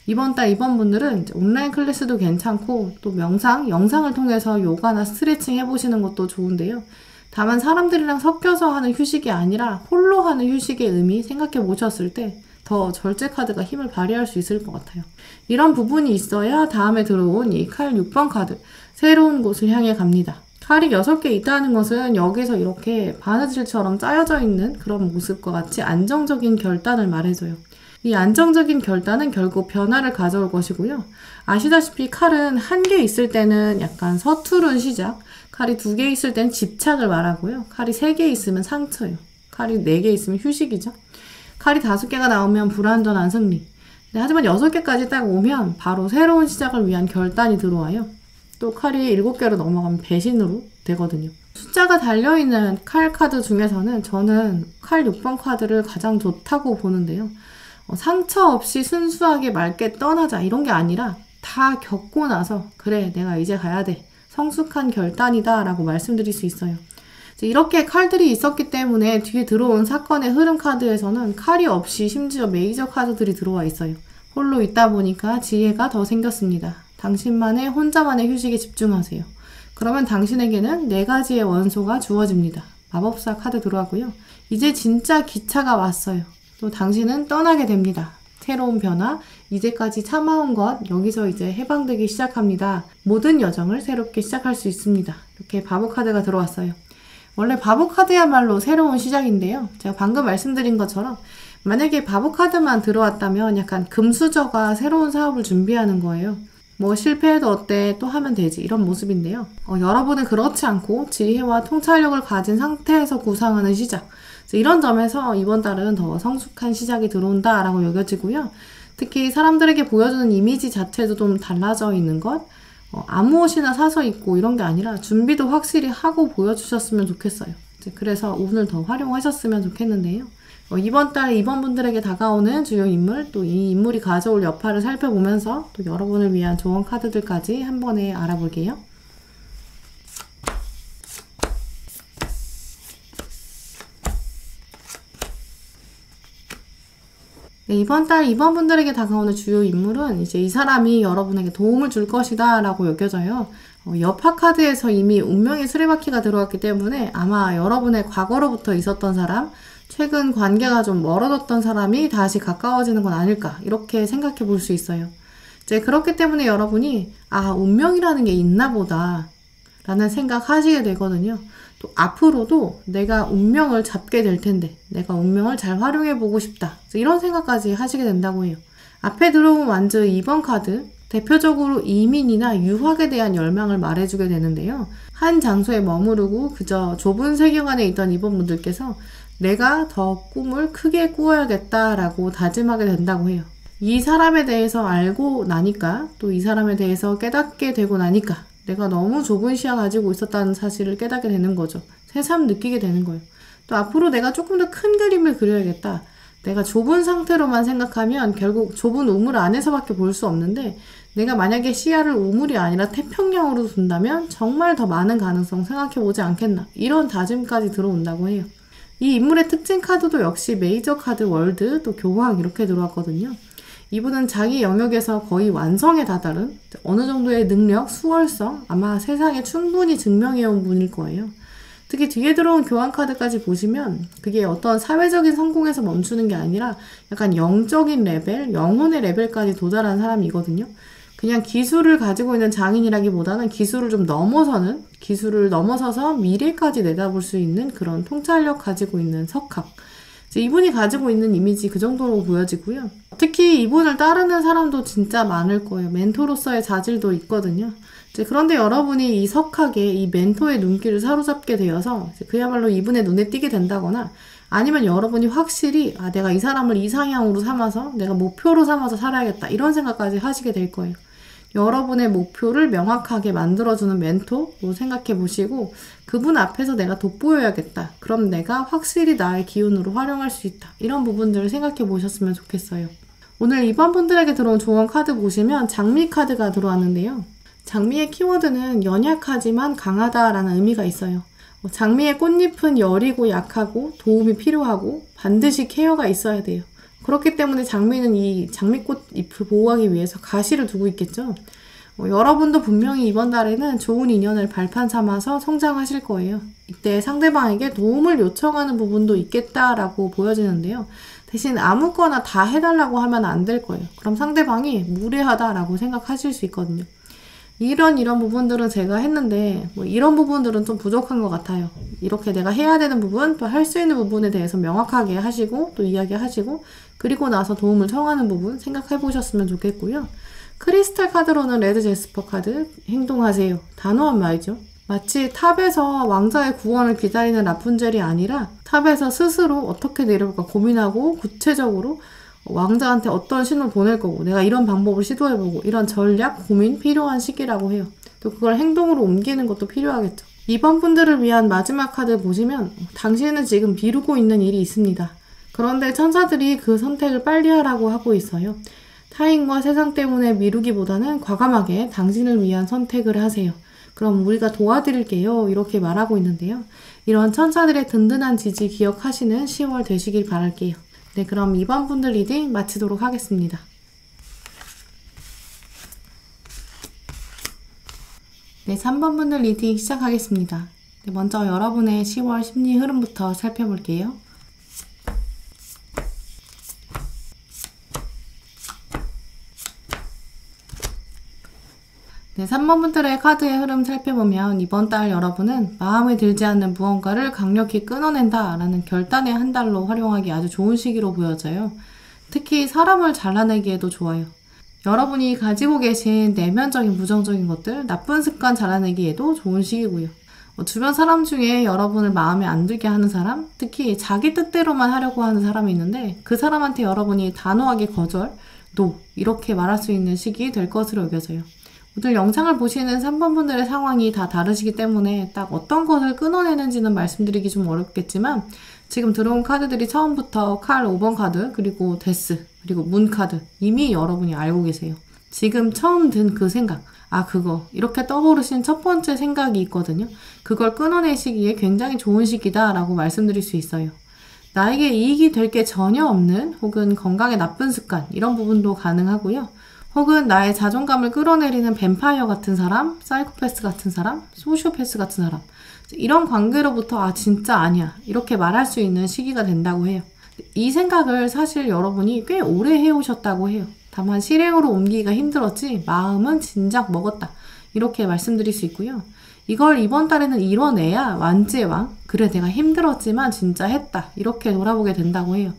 이번 달 이번 분들은 이제 온라인 클래스도 괜찮고 또 명상, 영상을 통해서 요가나 스트레칭 해보시는 것도 좋은데요. 다만 사람들이랑 섞여서 하는 휴식이 아니라 홀로 하는 휴식의 의미 생각해 보셨을 때 더 절제 카드가 힘을 발휘할 수 있을 것 같아요. 이런 부분이 있어야 다음에 들어온 이 칼 6번 카드 새로운 곳을 향해 갑니다. 칼이 6개 있다는 것은 여기서 이렇게 바느질처럼 짜여져 있는 그런 모습과 같이 안정적인 결단을 말해줘요. 이 안정적인 결단은 결국 변화를 가져올 것이고요. 아시다시피 칼은 한 개 있을 때는 약간 서투른 시작, 칼이 2개 있을 때는 집착을 말하고요. 칼이 3개 있으면 상처예요. 칼이 4개 있으면 휴식이죠. 칼이 5개가 나오면 불완전한 승리. 네, 하지만 6개까지 딱 오면 바로 새로운 시작을 위한 결단이 들어와요. 또 칼이 7개로 넘어가면 배신으로 되거든요. 숫자가 달려있는 칼 카드 중에서는 저는 칼 6번 카드를 가장 좋다고 보는데요. 상처 없이 순수하게 맑게 떠나자 이런 게 아니라 다 겪고 나서 그래 내가 이제 가야 돼. 성숙한 결단이다 라고 말씀드릴 수 있어요. 이렇게 칼들이 있었기 때문에 뒤에 들어온 사건의 흐름 카드에서는 칼이 없이 심지어 메이저 카드들이 들어와 있어요. 홀로 있다 보니까 지혜가 더 생겼습니다. 당신만의 혼자만의 휴식에 집중하세요. 그러면 당신에게는 4가지의 원소가 주어집니다. 마법사 카드 들어왔고요. 이제 진짜 기차가 왔어요. 또 당신은 떠나게 됩니다. 새로운 변화, 이제까지 참아온 것, 여기서 이제 해방되기 시작합니다. 모든 여정을 새롭게 시작할 수 있습니다. 이렇게 바보 카드가 들어왔어요. 원래 바보 카드야말로 새로운 시작인데요. 제가 방금 말씀드린 것처럼 만약에 바보 카드만 들어왔다면 약간 금수저가 새로운 사업을 준비하는 거예요. 뭐 실패해도 어때? 또 하면 되지. 이런 모습인데요. 여러분은 그렇지 않고 지혜와 통찰력을 가진 상태에서 구상하는 시작. 이런 점에서 이번 달은 더 성숙한 시작이 들어온다라고 여겨지고요. 특히 사람들에게 보여주는 이미지 자체도 좀 달라져 있는 것. 아무 옷이나 사서 입고 이런 게 아니라 준비도 확실히 하고 보여주셨으면 좋겠어요. 그래서 오늘 더 활용하셨으면 좋겠는데요. 이번 달 이번 분들에게 다가오는 주요 인물, 또 이 인물이 가져올 여파를 살펴보면서 또 여러분을 위한 조언 카드들까지 한 번에 알아볼게요. 네, 이번 달 이번 분들에게 다가오는 주요 인물은 이제 이 사람이 여러분에게 도움을 줄 것이다 라고 여겨져요. 여파 카드에서 이미 운명의 수레바퀴가 들어왔기 때문에 아마 여러분의 과거로부터 있었던 사람, 최근 관계가 좀 멀어졌던 사람이 다시 가까워지는 건 아닐까 이렇게 생각해 볼 수 있어요. 이제 그렇기 때문에 여러분이 운명이라는 게 있나 보다 라는 생각하시게 되거든요. 또 앞으로도 내가 운명을 잡게 될 텐데 내가 운명을 잘 활용해 보고 싶다 이런 생각까지 하시게 된다고 해요. 앞에 들어온 완즈 2번 카드 대표적으로 이민이나 유학에 대한 열망을 말해주게 되는데요. 한 장소에 머무르고 그저 좁은 세계관에 있던 이번 분들께서 내가 더 꿈을 크게 꾸어야겠다라고 다짐하게 된다고 해요. 이 사람에 대해서 알고 나니까 또 이 사람에 대해서 깨닫게 되고 나니까 내가 너무 좁은 시야 가지고 있었다는 사실을 깨닫게 되는 거죠. 새삼 느끼게 되는 거예요. 또 앞으로 내가 조금 더 큰 그림을 그려야겠다. 내가 좁은 상태로만 생각하면 결국 좁은 우물 안에서밖에 볼 수 없는데 내가 만약에 시야를 우물이 아니라 태평양으로 둔다면 정말 더 많은 가능성 생각해보지 않겠나. 이런 다짐까지 들어온다고 해요. 이 인물의 특징 카드도 역시 메이저 카드, 월드, 또 교황 이렇게 들어왔거든요. 이분은 자기 영역에서 거의 완성에 다다른 어느 정도의 능력, 수월성, 아마 세상에 충분히 증명해온 분일 거예요. 특히 뒤에 들어온 교환 카드까지 보시면 그게 어떤 사회적인 성공에서 멈추는 게 아니라 약간 영적인 레벨, 영혼의 레벨까지 도달한 사람이거든요. 그냥 기술을 가지고 있는 장인이라기보다는 기술을 좀 넘어서는, 기술을 넘어서서 미래까지 내다볼 수 있는 그런 통찰력 가지고 있는 석학. 이분이 가지고 있는 이미지 그 정도로 보여지고요. 특히 이분을 따르는 사람도 진짜 많을 거예요. 멘토로서의 자질도 있거든요. 그런데 여러분이 이 석학의 이 멘토의 눈길을 사로잡게 되어서 그야말로 이분의 눈에 띄게 된다거나 아니면 여러분이 확실히 내가 이 사람을 이상향으로 삼아서 내가 목표로 삼아서 살아야겠다 이런 생각까지 하시게 될 거예요. 여러분의 목표를 명확하게 만들어주는 멘토로 생각해 보시고 그분 앞에서 내가 돋보여야겠다. 그럼 내가 확실히 나의 기운으로 활용할 수 있다. 이런 부분들을 생각해 보셨으면 좋겠어요. 오늘 이번 분들에게 들어온 조언 카드 보시면 장미 카드가 들어왔는데요. 장미의 키워드는 연약하지만 강하다라는 의미가 있어요. 장미의 꽃잎은 여리고 약하고 도움이 필요하고 반드시 케어가 있어야 돼요. 그렇기 때문에 장미는 이 장미꽃 잎을 보호하기 위해서 가시를 두고 있겠죠. 여러분도 분명히 이번 달에는 좋은 인연을 발판 삼아서 성장하실 거예요. 이때 상대방에게 도움을 요청하는 부분도 있겠다라고 보여지는데요. 대신 아무거나 다 해달라고 하면 안 될 거예요. 그럼 상대방이 무례하다라고 생각하실 수 있거든요. 이런 부분들은 제가 했는데 이런 부분들은 좀 부족한 것 같아요. 이렇게 내가 해야 되는 부분, 또 할 수 있는 부분에 대해서 명확하게 하시고 또 이야기하시고 그리고 나서 도움을 청하는 부분 생각해 보셨으면 좋겠고요. 크리스탈 카드로는 레드 제스퍼 카드, 행동하세요. 단호한 말이죠. 마치 탑에서 왕자의 구원을 기다리는 라푼젤이 아니라 탑에서 스스로 어떻게 내려볼까 고민하고 구체적으로 왕자한테 어떤 신호를 보낼 거고 내가 이런 방법을 시도해보고 이런 전략, 고민 필요한 시기라고 해요. 또 그걸 행동으로 옮기는 것도 필요하겠죠. 이번 분들을 위한 마지막 카드 보시면 당신은 지금 미루고 있는 일이 있습니다. 그런데 천사들이 그 선택을 빨리 하라고 하고 있어요. 타인과 세상 때문에 미루기보다는 과감하게 당신을 위한 선택을 하세요. 그럼 우리가 도와드릴게요. 이렇게 말하고 있는데요. 이런 천사들의 든든한 지지 기억하시는 10월 되시길 바랄게요. 네, 그럼 이번 분들 리딩 마치도록 하겠습니다. 네, 3번 분들 리딩 시작하겠습니다. 네, 먼저 여러분의 10월 심리 흐름부터 살펴볼게요. 네, 3번 분들의 카드의 흐름 살펴보면 이번 달 여러분은 마음에 들지 않는 무언가를 강력히 끊어낸다 라는 결단의 한 달로 활용하기 아주 좋은 시기로 보여져요. 특히 사람을 잘라내기에도 좋아요. 여러분이 가지고 계신 내면적인 부정적인 것들, 나쁜 습관 잘라내기에도 좋은 시기고요. 주변 사람 중에 여러분을 마음에 안 들게 하는 사람, 특히 자기 뜻대로만 하려고 하는 사람이 있는데 그 사람한테 여러분이 단호하게 거절, NO 이렇게 말할 수 있는 시기 될 것으로 여겨져요. 오늘 영상을 보시는 3번 분들의 상황이 다 다르시기 때문에 딱 어떤 것을 끊어내는지는 말씀드리기 좀 어렵겠지만 지금 들어온 카드들이 처음부터 칼 5번 카드, 그리고 데스, 그리고 문 카드 이미 여러분이 알고 계세요. 지금 처음 든 그 생각, 그거 이렇게 떠오르신 첫 번째 생각이 있거든요. 그걸 끊어내시기에 굉장히 좋은 시기다 라고 말씀드릴 수 있어요. 나에게 이익이 될 게 전혀 없는 혹은 건강에 나쁜 습관 이런 부분도 가능하고요. 혹은 나의 자존감을 끌어내리는 뱀파이어 같은 사람, 사이코패스 같은 사람, 소시오패스 같은 사람 이런 관계로부터 진짜 아니야 이렇게 말할 수 있는 시기가 된다고 해요. 이 생각을 사실 여러분이 꽤 오래 해오셨다고 해요. 다만 실행으로 옮기기가 힘들었지 마음은 진작 먹었다 이렇게 말씀드릴 수 있고요. 이걸 이번 달에는 이뤄내야 완지의 왕, 그래 내가 힘들었지만 진짜 했다 이렇게 돌아보게 된다고 해요.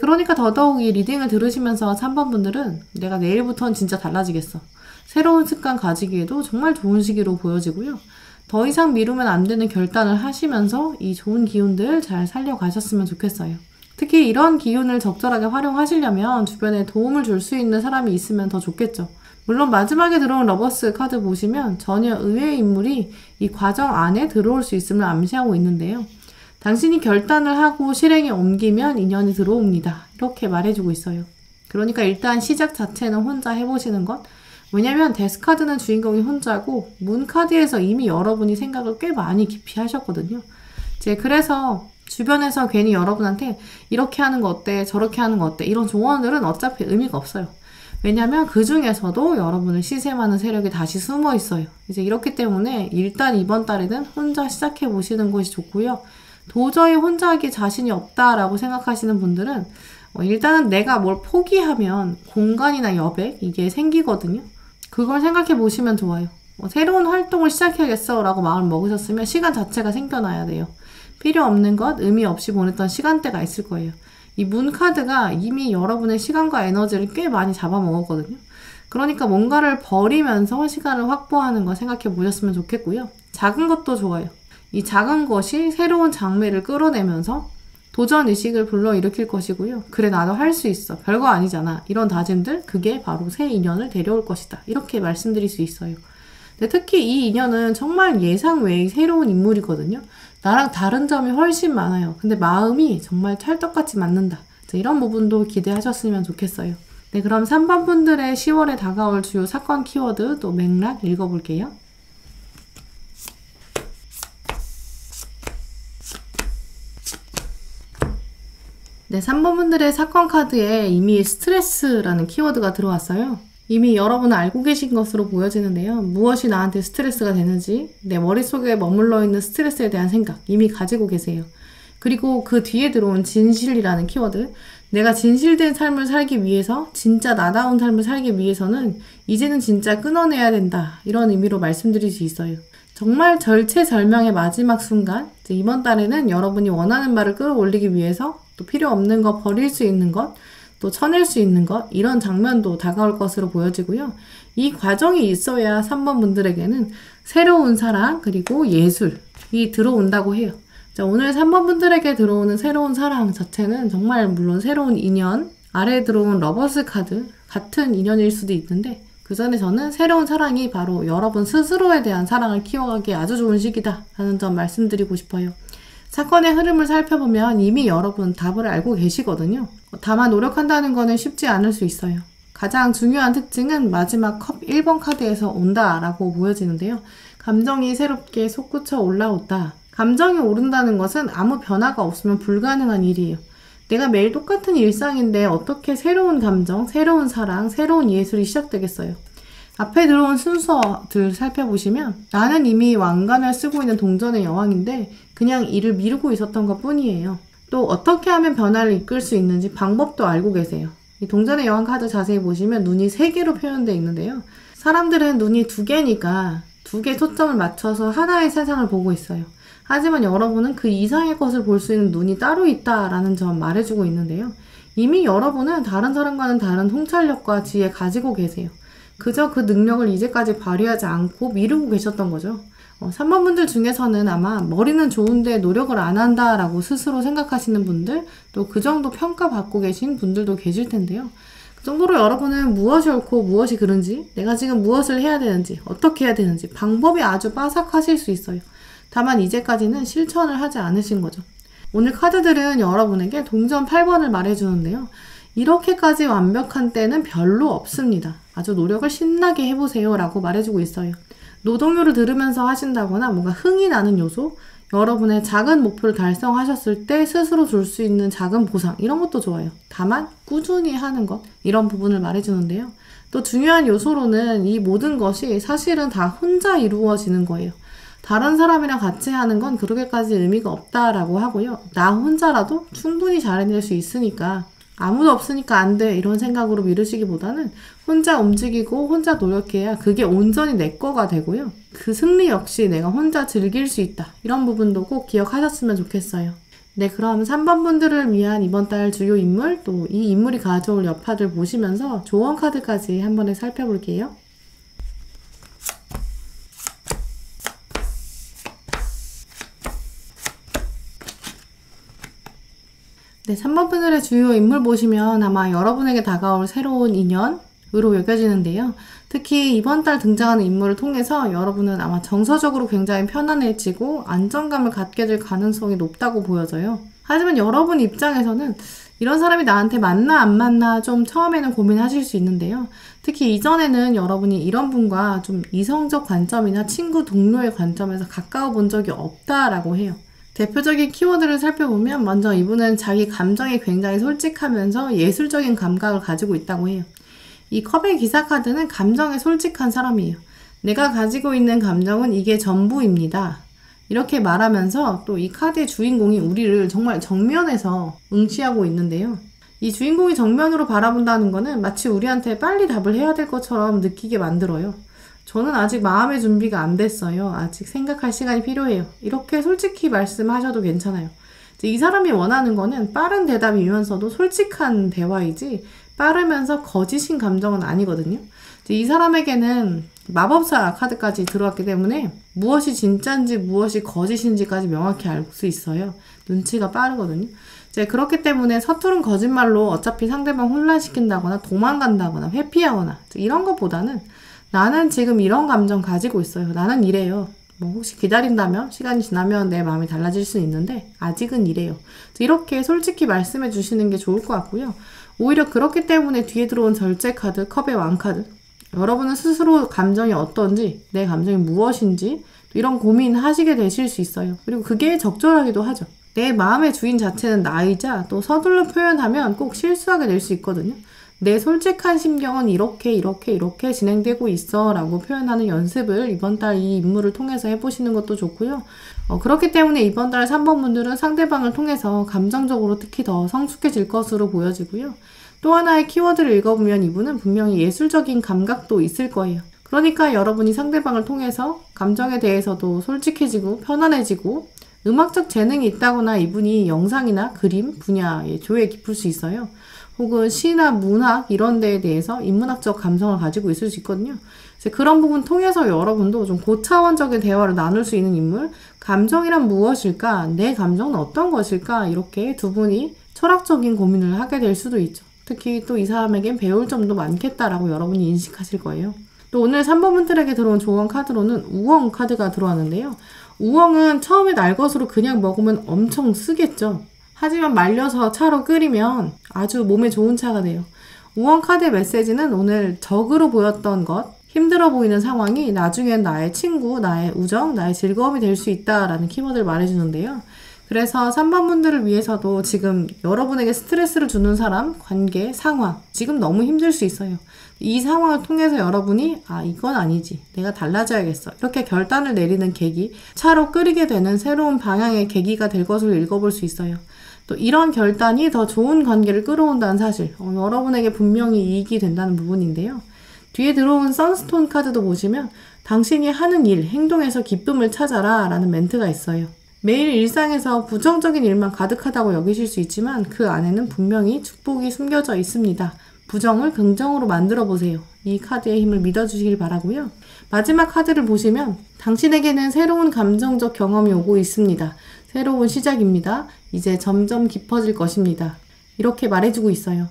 그러니까 더더욱 이 리딩을 들으시면서 3번 분들은 내가 내일부터는 진짜 달라지겠어. 새로운 습관 가지기에도 정말 좋은 시기로 보여지고요. 더 이상 미루면 안 되는 결단을 하시면서 이 좋은 기운들 잘 살려가셨으면 좋겠어요. 특히 이런 기운을 적절하게 활용하시려면 주변에 도움을 줄 수 있는 사람이 있으면 더 좋겠죠. 물론 마지막에 들어온 러버스 카드 보시면 전혀 의외의 인물이 이 과정 안에 들어올 수 있음을 암시하고 있는데요. 당신이 결단을 하고 실행에 옮기면 인연이 들어옵니다. 이렇게 말해주고 있어요. 그러니까 일단 시작 자체는 혼자 해보시는 것. 왜냐면 데스카드는 주인공이 혼자고 문카드에서 이미 여러분이 생각을 꽤 많이 깊이 하셨거든요. 그래서 주변에서 괜히 여러분한테 이렇게 하는 거 어때? 저렇게 하는 거 어때? 이런 조언들은 어차피 의미가 없어요. 왜냐면 그 중에서도 여러분을 시샘하는 세력이 다시 숨어 있어요. 이제 이렇기 때문에 일단 이번 달에는 혼자 시작해 보시는 것이 좋고요. 도저히 혼자 하기 자신이 없다라고 생각하시는 분들은 일단은 내가 뭘 포기하면 공간이나 여백 이게 생기거든요. 그걸 생각해 보시면 좋아요. 새로운 활동을 시작해야겠어 라고 마음을 먹으셨으면 시간 자체가 생겨나야 돼요. 필요 없는 것, 의미 없이 보냈던 시간대가 있을 거예요. 이 문 카드가 이미 여러분의 시간과 에너지를 꽤 많이 잡아먹었거든요. 그러니까 뭔가를 버리면서 시간을 확보하는 거 생각해 보셨으면 좋겠고요. 작은 것도 좋아요. 이 작은 것이 새로운 장미를 끌어내면서 도전의식을 불러일으킬 것이고요. 그래, 나도 할 수 있어. 별거 아니잖아. 이런 다짐들, 그게 바로 새 인연을 데려올 것이다. 이렇게 말씀드릴 수 있어요. 근데 특히 이 인연은 정말 예상 외의 새로운 인물이거든요. 나랑 다른 점이 훨씬 많아요. 근데 마음이 정말 찰떡같이 맞는다. 이런 부분도 기대하셨으면 좋겠어요. 네, 그럼 3번 분들의 10월에 다가올 주요 사건 키워드 또 맥락 읽어볼게요. 네, 3번 분들의 사건 카드에 이미 스트레스라는 키워드가 들어왔어요. 이미 여러분은 알고 계신 것으로 보여지는데요. 무엇이 나한테 스트레스가 되는지, 내 머릿속에 머물러 있는 스트레스에 대한 생각 이미 가지고 계세요. 그리고 그 뒤에 들어온 진실이라는 키워드, 내가 진실된 삶을 살기 위해서, 진짜 나다운 삶을 살기 위해서는 이제는 진짜 끊어내야 된다. 이런 의미로 말씀드릴 수 있어요. 정말 절체절명의 마지막 순간, 이번 달에는 여러분이 원하는 바를 끌어올리기 위해서 또 필요 없는 거 버릴 수 있는 것, 또 쳐낼 수 있는 것, 이런 장면도 다가올 것으로 보여지고요. 이 과정이 있어야 3번 분들에게는 새로운 사랑 그리고 예술이 들어온다고 해요. 자, 오늘 3번 분들에게 들어오는 새로운 사랑 자체는 정말 물론 새로운 인연, 아래에 들어온 러버스 카드 같은 인연일 수도 있는데 그 전에 저는 새로운 사랑이 바로 여러분 스스로에 대한 사랑을 키워가기에 아주 좋은 시기다 라는 점 말씀드리고 싶어요. 사건의 흐름을 살펴보면 이미 여러분 답을 알고 계시거든요. 다만 노력한다는 거는 쉽지 않을 수 있어요. 가장 중요한 특징은 마지막 컵 1번 카드에서 온다라고 보여지는데요. 감정이 새롭게 솟구쳐 올라온다. 감정이 오른다는 것은 아무 변화가 없으면 불가능한 일이에요. 내가 매일 똑같은 일상인데 어떻게 새로운 감정, 새로운 사랑, 새로운 예술이 시작되겠어요. 앞에 들어온 순서들 살펴보시면 나는 이미 왕관을 쓰고 있는 동전의 여왕인데 그냥 일을 미루고 있었던 것 뿐이에요. 또 어떻게 하면 변화를 이끌 수 있는지 방법도 알고 계세요. 이 동전의 여왕 카드 자세히 보시면 눈이 3개로 표현되어 있는데요. 사람들은 눈이 2개니까 2개 초점을 맞춰서 하나의 세상을 보고 있어요. 하지만 여러분은 그 이상의 것을 볼 수 있는 눈이 따로 있다라는 점 말해주고 있는데요. 이미 여러분은 다른 사람과는 다른 통찰력과 지혜 가지고 계세요. 그저 그 능력을 이제까지 발휘하지 않고 미루고 계셨던 거죠. 3번 분들 중에서는 아마 머리는 좋은데 노력을 안 한다라고 스스로 생각하시는 분들, 또 그 정도 평가받고 계신 분들도 계실 텐데요. 그 정도로 여러분은 무엇이 옳고 무엇이 그른지, 내가 지금 무엇을 해야 되는지, 어떻게 해야 되는지 방법이 아주 빠삭하실 수 있어요. 다만 이제까지는 실천을 하지 않으신 거죠. 오늘 카드들은 여러분에게 동전 8번을 말해주는데요. 이렇게까지 완벽한 때는 별로 없습니다. 아주 노력을 신나게 해보세요 라고 말해주고 있어요. 노동요를 들으면서 하신다거나 뭔가 흥이 나는 요소, 여러분의 작은 목표를 달성하셨을 때 스스로 줄 수 있는 작은 보상, 이런 것도 좋아요. 다만 꾸준히 하는 것, 이런 부분을 말해주는데요. 또 중요한 요소로는 이 모든 것이 사실은 다 혼자 이루어지는 거예요. 다른 사람이랑 같이 하는 건 그렇게까지 의미가 없다라고 하고요. 나 혼자라도 충분히 잘해낼 수 있으니까 아무도 없으니까 안 돼 이런 생각으로 미루시기보다는 혼자 움직이고 혼자 노력해야 그게 온전히 내 거가 되고요. 그 승리 역시 내가 혼자 즐길 수 있다. 이런 부분도 꼭 기억하셨으면 좋겠어요. 네, 그럼 3번 분들을 위한 이번 달 주요 인물, 또 이 인물이 가져올 여파들 보시면서 조언 카드까지 한 번에 살펴볼게요. 네, 3번 분들의 주요 인물 보시면 아마 여러분에게 다가올 새로운 인연으로 여겨지는데요. 특히 이번 달 등장하는 인물을 통해서 여러분은 아마 정서적으로 굉장히 편안해지고 안정감을 갖게 될 가능성이 높다고 보여져요. 하지만 여러분 입장에서는 이런 사람이 나한테 맞나 안 맞나 좀 처음에는 고민하실 수 있는데요. 특히 이전에는 여러분이 이런 분과 좀 이성적 관점이나 친구, 동료의 관점에서 가까워 본 적이 없다라고 해요. 대표적인 키워드를 살펴보면 먼저 이분은 자기 감정에 굉장히 솔직하면서 예술적인 감각을 가지고 있다고 해요. 이 컵의 기사 카드는 감정에 솔직한 사람이에요. 내가 가지고 있는 감정은 이게 전부입니다. 이렇게 말하면서 또 이 카드의 주인공이 우리를 정말 정면에서 응시하고 있는데요. 이 주인공이 정면으로 바라본다는 거는 마치 우리한테 빨리 답을 해야 될 것처럼 느끼게 만들어요. 저는 아직 마음의 준비가 안 됐어요. 아직 생각할 시간이 필요해요. 이렇게 솔직히 말씀하셔도 괜찮아요. 이 사람이 원하는 거는 빠른 대답이면서도 솔직한 대화이지 빠르면서 거짓인 감정은 아니거든요. 이 사람에게는 마법사 카드까지 들어왔기 때문에 무엇이 진짜인지 무엇이 거짓인지까지 명확히 알 수 있어요. 눈치가 빠르거든요. 그렇기 때문에 서투른 거짓말로 어차피 상대방 혼란시킨다거나 도망간다거나 회피하거나 이런 것보다는 나는 지금 이런 감정 가지고 있어요. 나는 이래요. 혹시 기다린다면 시간이 지나면 내 마음이 달라질 수는 있는데 아직은 이래요. 이렇게 솔직히 말씀해 주시는 게 좋을 것 같고요. 오히려 그렇기 때문에 뒤에 들어온 절제 카드, 컵의 왕 카드. 여러분은 스스로 감정이 어떤지, 내 감정이 무엇인지 이런 고민하시게 되실 수 있어요. 그리고 그게 적절하기도 하죠. 내 마음의 주인 자체는 나이자 또 서둘러 표현하면 꼭 실수하게 될 수 있거든요. 내 솔직한 심경은 이렇게 진행되고 있어 라고 표현하는 연습을 이번 달 이 인물을 통해서 해보시는 것도 좋고요. 그렇기 때문에 이번 달 3번 분들은 상대방을 통해서 감정적으로 특히 더 성숙해질 것으로 보여지고요. 또 하나의 키워드를 읽어보면 이분은 분명히 예술적인 감각도 있을 거예요. 그러니까 여러분이 상대방을 통해서 감정에 대해서도 솔직해지고 편안해지고 음악적 재능이 있다거나 이분이 영상이나 그림 분야의 조예에 깊을 수 있어요. 혹은 시나 문학 이런 데에 대해서 인문학적 감성을 가지고 있을 수 있거든요. 그런 부분 통해서 여러분도 좀 고차원적인 대화를 나눌 수 있는 인물, 감정이란 무엇일까? 내 감정은 어떤 것일까? 이렇게 두 분이 철학적인 고민을 하게 될 수도 있죠. 특히 또 이 사람에겐 배울 점도 많겠다라고 여러분이 인식하실 거예요. 또 오늘 3번 분들에게 들어온 조언 카드로는 우엉 카드가 들어왔는데요. 우엉은 처음에 날 것으로 그냥 먹으면 엄청 쓰겠죠. 하지만 말려서 차로 끓이면 아주 몸에 좋은 차가 돼요. 우엉 카드의 메시지는 오늘 적으로 보였던 것, 힘들어 보이는 상황이 나중엔 나의 친구, 나의 우정, 나의 즐거움이 될 수 있다라는 키워드를 말해주는데요. 그래서 3번 분들을 위해서도 지금 여러분에게 스트레스를 주는 사람, 관계, 상황, 지금 너무 힘들 수 있어요. 이 상황을 통해서 여러분이 이건 아니지, 내가 달라져야겠어, 이렇게 결단을 내리는 계기, 차로 끓이게 되는 새로운 방향의 계기가 될 것으로 읽어볼 수 있어요. 또 이런 결단이 더 좋은 관계를 끌어온다는 사실, 여러분에게 분명히 이익이 된다는 부분인데요. 뒤에 들어온 선스톤 카드도 보시면 당신이 하는 일, 행동에서 기쁨을 찾아라 라는 멘트가 있어요. 매일 일상에서 부정적인 일만 가득하다고 여기실 수 있지만 그 안에는 분명히 축복이 숨겨져 있습니다. 부정을 긍정으로 만들어 보세요. 이 카드의 힘을 믿어주시길 바라고요. 마지막 카드를 보시면 당신에게는 새로운 감정적 경험이 오고 있습니다. 새로운 시작입니다. 이제 점점 깊어질 것입니다. 이렇게 말해주고 있어요.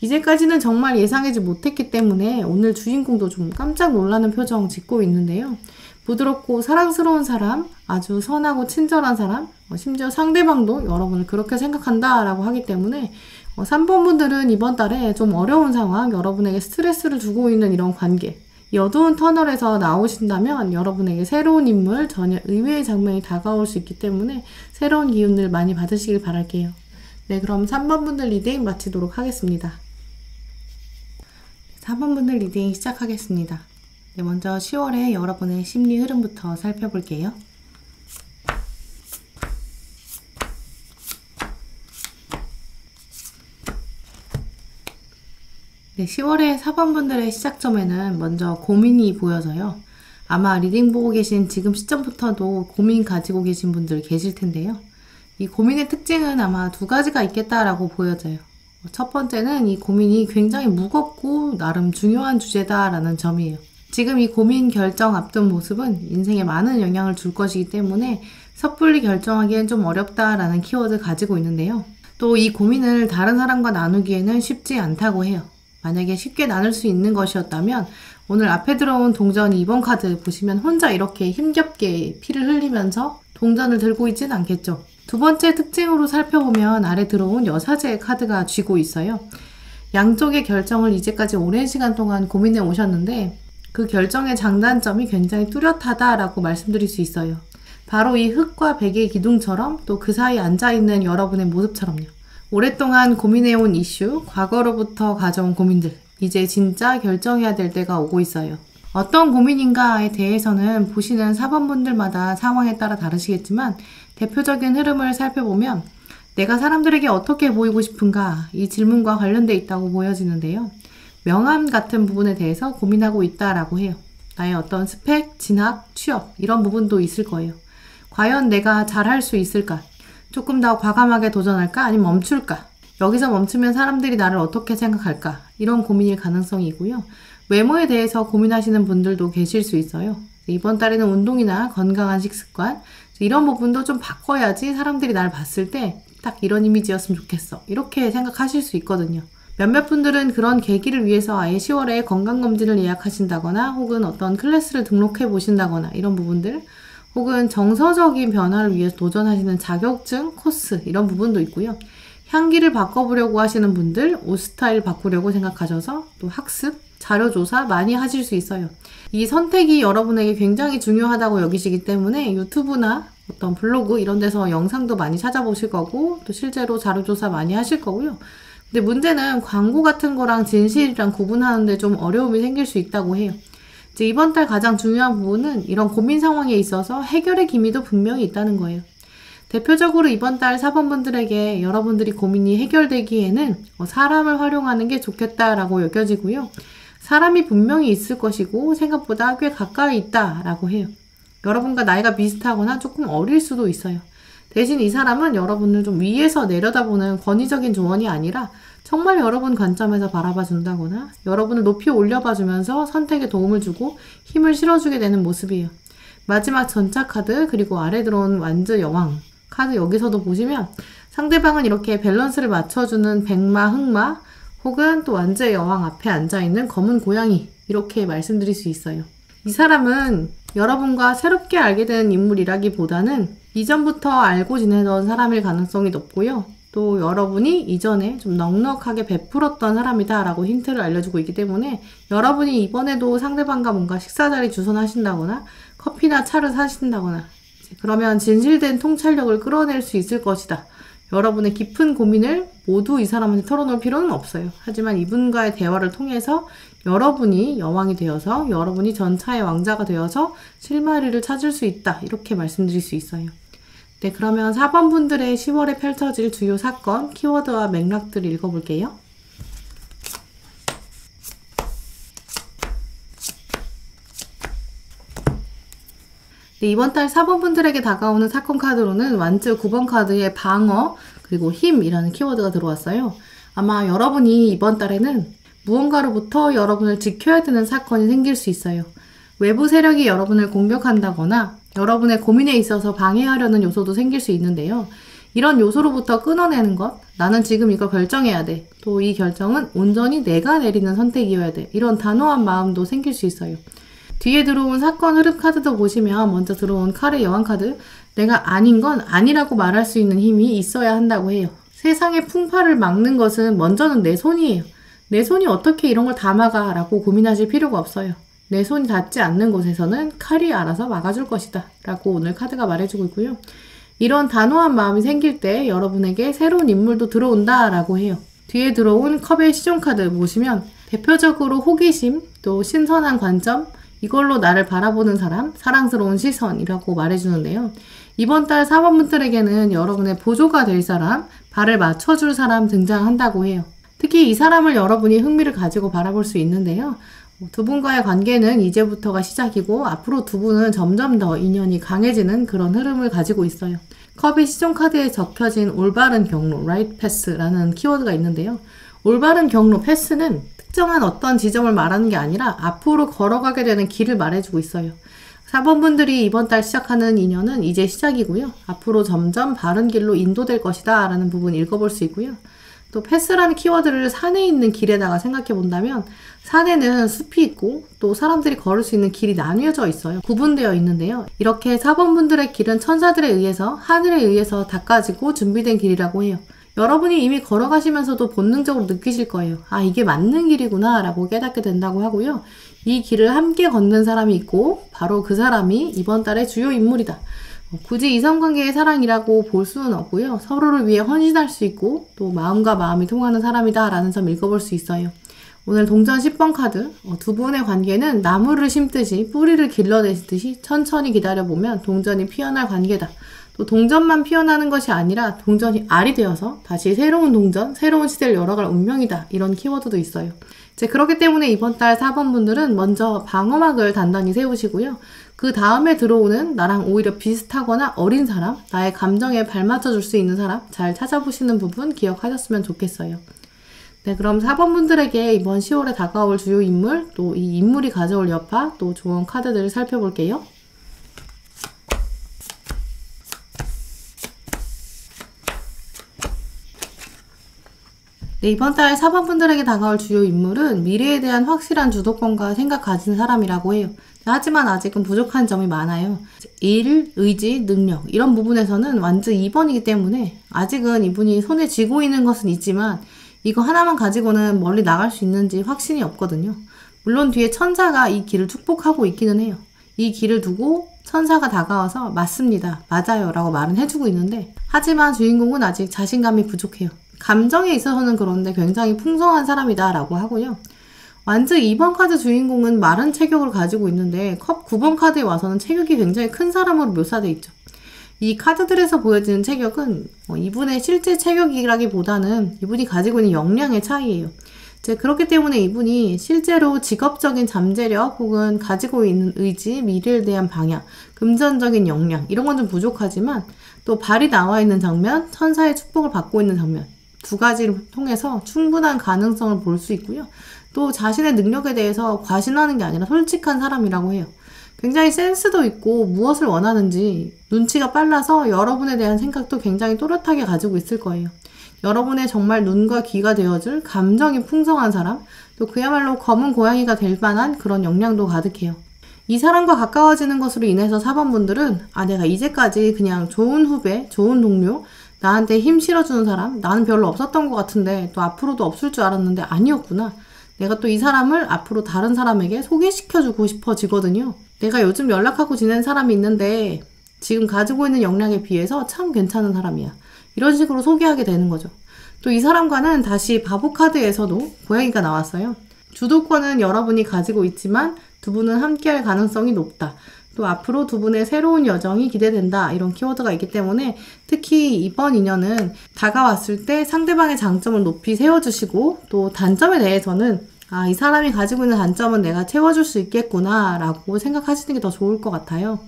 이제까지는 정말 예상하지 못했기 때문에 오늘 주인공도 좀 깜짝 놀라는 표정 짓고 있는데요. 부드럽고 사랑스러운 사람, 아주 선하고 친절한 사람, 심지어 상대방도 여러분을 그렇게 생각한다 라고 하기 때문에 3번 분들은 이번 달에 좀 어려운 상황, 여러분에게 스트레스를 주고 있는 이런 관계, 이 어두운 터널에서 나오신다면 여러분에게 새로운 인물, 전혀 의외의 장면이 다가올 수 있기 때문에 새로운 기운을 많이 받으시길 바랄게요. 네, 그럼 3번 분들 리딩 마치도록 하겠습니다. 4번 분들 리딩 시작하겠습니다. 네, 먼저 10월에 여러분의 심리 흐름부터 살펴볼게요. 네, 10월에 4번 분들의 시작점에는 먼저 고민이 보여서요. 아마 리딩 보고 계신 지금 시점부터도 고민 가지고 계신 분들 계실 텐데요. 이 고민의 특징은 아마 두 가지가 있겠다라고 보여져요. 첫 번째는 이 고민이 굉장히 무겁고 나름 중요한 주제다라는 점이에요. 지금 이 고민 결정 앞둔 모습은 인생에 많은 영향을 줄 것이기 때문에 섣불리 결정하기엔 좀 어렵다라는 키워드 가지고 있는데요. 또 이 고민을 다른 사람과 나누기에는 쉽지 않다고 해요. 만약에 쉽게 나눌 수 있는 것이었다면 오늘 앞에 들어온 동전 2번 카드 보시면 혼자 이렇게 힘겹게 피를 흘리면서 동전을 들고 있진 않겠죠. 두 번째 특징으로 살펴보면 아래 들어온 여사제 카드가 쥐고 있어요. 양쪽의 결정을 이제까지 오랜 시간 동안 고민해 오셨는데 그 결정의 장단점이 굉장히 뚜렷하다라고 말씀드릴 수 있어요. 바로 이 흙과 백의 기둥처럼 또 그 사이에 앉아있는 여러분의 모습처럼요. 오랫동안 고민해온 이슈, 과거로부터 가져온 고민들, 이제 진짜 결정해야 될 때가 오고 있어요. 어떤 고민인가에 대해서는 보시는 사번분들마다 상황에 따라 다르시겠지만 대표적인 흐름을 살펴보면 내가 사람들에게 어떻게 보이고 싶은가 이 질문과 관련돼 있다고 보여지는데요. 명함 같은 부분에 대해서 고민하고 있다라고 해요. 나의 어떤 스펙, 진학, 취업 이런 부분도 있을 거예요. 과연 내가 잘할 수 있을까? 조금 더 과감하게 도전할까? 아니면 멈출까? 여기서 멈추면 사람들이 나를 어떻게 생각할까? 이런 고민일 가능성이고요. 외모에 대해서 고민하시는 분들도 계실 수 있어요. 이번 달에는 운동이나 건강한 식습관 이런 부분도 좀 바꿔야지 사람들이 나를 봤을 때 딱 이런 이미지였으면 좋겠어. 이렇게 생각하실 수 있거든요. 몇몇 분들은 그런 계기를 위해서 아예 10월에 건강검진을 예약하신다거나 혹은 어떤 클래스를 등록해 보신다거나 이런 부분들 혹은 정서적인 변화를 위해서 도전하시는 자격증, 코스 이런 부분도 있고요. 향기를 바꿔보려고 하시는 분들, 옷 스타일 바꾸려고 생각하셔서 또 학습, 자료조사 많이 하실 수 있어요. 이 선택이 여러분에게 굉장히 중요하다고 여기시기 때문에 유튜브나 어떤 블로그 이런 데서 영상도 많이 찾아보실 거고 또 실제로 자료조사 많이 하실 거고요. 근데 문제는 광고 같은 거랑 진실이랑 구분하는데 좀 어려움이 생길 수 있다고 해요. 이제 이번 달 가장 중요한 부분은 이런 고민 상황에 있어서 해결의 기미도 분명히 있다는 거예요. 대표적으로 이번 달 사번분들에게 여러분들이 고민이 해결되기에는 사람을 활용하는 게 좋겠다라고 여겨지고요. 사람이 분명히 있을 것이고 생각보다 꽤 가까이 있다라고 해요. 여러분과 나이가 비슷하거나 조금 어릴 수도 있어요. 대신 이 사람은 여러분을 좀 위에서 내려다보는 권위적인 조언이 아니라 정말 여러분 관점에서 바라봐 준다거나 여러분을 높이 올려봐 주면서 선택에 도움을 주고 힘을 실어주게 되는 모습이에요. 마지막 전차 카드 그리고 아래 들어온 완즈 여왕 카드 여기서도 보시면 상대방은 이렇게 밸런스를 맞춰주는 백마, 흑마 혹은 또 완즈의 여왕 앞에 앉아있는 검은 고양이 이렇게 말씀드릴 수 있어요. 이 사람은 여러분과 새롭게 알게 된 인물이라기보다는 이전부터 알고 지내던 사람일 가능성이 높고요. 또 여러분이 이전에 좀 넉넉하게 베풀었던 사람이다 라고 힌트를 알려주고 있기 때문에 여러분이 이번에도 상대방과 뭔가 식사 자리 주선하신다거나 커피나 차를 사신다거나 그러면 진실된 통찰력을 끌어낼 수 있을 것이다. 여러분의 깊은 고민을 모두 이 사람한테 털어놓을 필요는 없어요. 하지만 이분과의 대화를 통해서 여러분이 여왕이 되어서 여러분이 전차의 왕자가 되어서 실마리를 찾을 수 있다. 이렇게 말씀드릴 수 있어요. 네, 그러면 4번 분들의 10월에 펼쳐질 주요 사건, 키워드와 맥락들을 읽어볼게요. 네, 이번 달 4번 분들에게 다가오는 사건 카드로는 완즈 9번 카드의 방어 그리고 힘이라는 키워드가 들어왔어요. 아마 여러분이 이번 달에는 무언가로부터 여러분을 지켜야 되는 사건이 생길 수 있어요. 외부 세력이 여러분을 공격한다거나 여러분의 고민에 있어서 방해하려는 요소도 생길 수 있는데요. 이런 요소로부터 끊어내는 것, 나는 지금 이거 결정해야 돼. 또 이 결정은 온전히 내가 내리는 선택이어야 돼. 이런 단호한 마음도 생길 수 있어요. 뒤에 들어온 사건 흐름 카드도 보시면 먼저 들어온 칼의 여왕 카드, 내가 아닌 건 아니라고 말할 수 있는 힘이 있어야 한다고 해요. 세상의 풍파를 막는 것은 먼저는 내 손이에요. 내 손이 어떻게 이런 걸 다 막아 라고 고민하실 필요가 없어요. 내 손이 닿지 않는 곳에서는 칼이 알아서 막아줄 것이다 라고 오늘 카드가 말해주고 있고요. 이런 단호한 마음이 생길 때 여러분에게 새로운 인물도 들어온다 라고 해요. 뒤에 들어온 컵의 시종 카드 보시면 대표적으로 호기심, 또 신선한 관점, 이걸로 나를 바라보는 사람, 사랑스러운 시선이라고 말해주는데요. 이번 달 4번분들에게는 여러분의 보조가 될 사람, 발을 맞춰줄 사람 등장한다고 해요. 특히 이 사람을 여러분이 흥미를 가지고 바라볼 수 있는데요. 두 분과의 관계는 이제부터가 시작이고 앞으로 두 분은 점점 더 인연이 강해지는 그런 흐름을 가지고 있어요. 컵의 시종 카드에 적혀진 올바른 경로, right pass라는 키워드가 있는데요. 올바른 경로, 패스는 특정한 어떤 지점을 말하는 게 아니라 앞으로 걸어가게 되는 길을 말해주고 있어요. 4번 분들이 이번 달 시작하는 인연은 이제 시작이고요. 앞으로 점점 바른 길로 인도될 것이다 라는 부분 읽어볼 수 있고요. 또 패스라는 키워드를 산에 있는 길에다가 생각해 본다면 산에는 숲이 있고 또 사람들이 걸을 수 있는 길이 나뉘어져 있어요. 구분되어 있는데요. 이렇게 4번 분들의 길은 천사들에 의해서 하늘에 의해서 닦아지고 준비된 길이라고 해요. 여러분이 이미 걸어가시면서도 본능적으로 느끼실 거예요. 아, 이게 맞는 길이구나 라고 깨닫게 된다고 하고요. 이 길을 함께 걷는 사람이 있고 바로 그 사람이 이번 달의 주요 인물이다. 굳이 이성관계의 사랑이라고 볼 수는 없고요. 서로를 위해 헌신할 수 있고 또 마음과 마음이 통하는 사람이다 라는 점 읽어볼 수 있어요. 오늘 동전 10번 카드, 두 분의 관계는 나무를 심듯이 뿌리를 길러내듯이 천천히 기다려보면 동전이 피어날 관계다. 또 동전만 피어나는 것이 아니라 동전이 알이 되어서 다시 새로운 동전, 새로운 시대를 열어갈 운명이다. 이런 키워드도 있어요. 이제 그렇기 때문에 이번 달 4번 분들은 먼저 방어막을 단단히 세우시고요. 그 다음에 들어오는 나랑 오히려 비슷하거나 어린 사람, 나의 감정에 발맞춰 줄 수 있는 사람 잘 찾아보시는 부분 기억하셨으면 좋겠어요. 네, 그럼 4번 분들에게 이번 10월에 다가올 주요 인물, 또 이 인물이 가져올 여파, 또 좋은 카드들을 살펴볼게요. 네, 이번 달 4번 분들에게 다가올 주요 인물은 미래에 대한 확실한 주도권과 생각 가진 사람이라고 해요. 하지만 아직은 부족한 점이 많아요. 일, 의지, 능력 이런 부분에서는 완전 2번이기 때문에 아직은 이분이 손에 쥐고 있는 것은 있지만 이거 하나만 가지고는 멀리 나갈 수 있는지 확신이 없거든요. 물론 뒤에 천사가 이 길을 축복하고 있기는 해요. 이 길을 두고 천사가 다가와서 맞습니다, 맞아요 라고 말은 해주고 있는데 하지만 주인공은 아직 자신감이 부족해요. 감정에 있어서는 그런데 굉장히 풍성한 사람이다 라고 하고요. 완즈 2번 카드 주인공은 마른 체격을 가지고 있는데 컵 9번 카드에 와서는 체격이 굉장히 큰 사람으로 묘사되어 있죠. 이 카드들에서 보여지는 체격은 이분의 실제 체격이라기보다는 이분이 가지고 있는 역량의 차이예요. 이제 그렇기 때문에 이분이 실제로 직업적인 잠재력 혹은 가지고 있는 의지, 미래에 대한 방향, 금전적인 역량 이런 건 좀 부족하지만 또 발이 나와 있는 장면, 천사의 축복을 받고 있는 장면 두 가지를 통해서 충분한 가능성을 볼 수 있고요. 또 자신의 능력에 대해서 과신하는 게 아니라 솔직한 사람이라고 해요. 굉장히 센스도 있고 무엇을 원하는지 눈치가 빨라서 여러분에 대한 생각도 굉장히 또렷하게 가지고 있을 거예요. 여러분의 정말 눈과 귀가 되어줄 감정이 풍성한 사람, 또 그야말로 검은 고양이가 될 만한 그런 역량도 가득해요. 이 사람과 가까워지는 것으로 인해서 4번 분들은 내가 이제까지 그냥 좋은 후배, 좋은 동료, 나한테 힘 실어주는 사람, 나는 별로 없었던 것 같은데 또 앞으로도 없을 줄 알았는데 아니었구나. 내가 또 이 사람을 앞으로 다른 사람에게 소개시켜주고 싶어지거든요. 내가 요즘 연락하고 지낸 사람이 있는데 지금 가지고 있는 역량에 비해서 참 괜찮은 사람이야. 이런 식으로 소개하게 되는 거죠. 또 이 사람과는 다시 바보 카드에서도 고양이가 나왔어요. 주도권은 여러분이 가지고 있지만 두 분은 함께할 가능성이 높다. 또 앞으로 두 분의 새로운 여정이 기대된다. 이런 키워드가 있기 때문에 특히 이번 인연은 다가왔을 때 상대방의 장점을 높이 세워주시고 또 단점에 대해서는 이 사람이 가지고 있는 단점은 내가 채워줄 수 있겠구나 라고 생각하시는 게 더 좋을 것 같아요.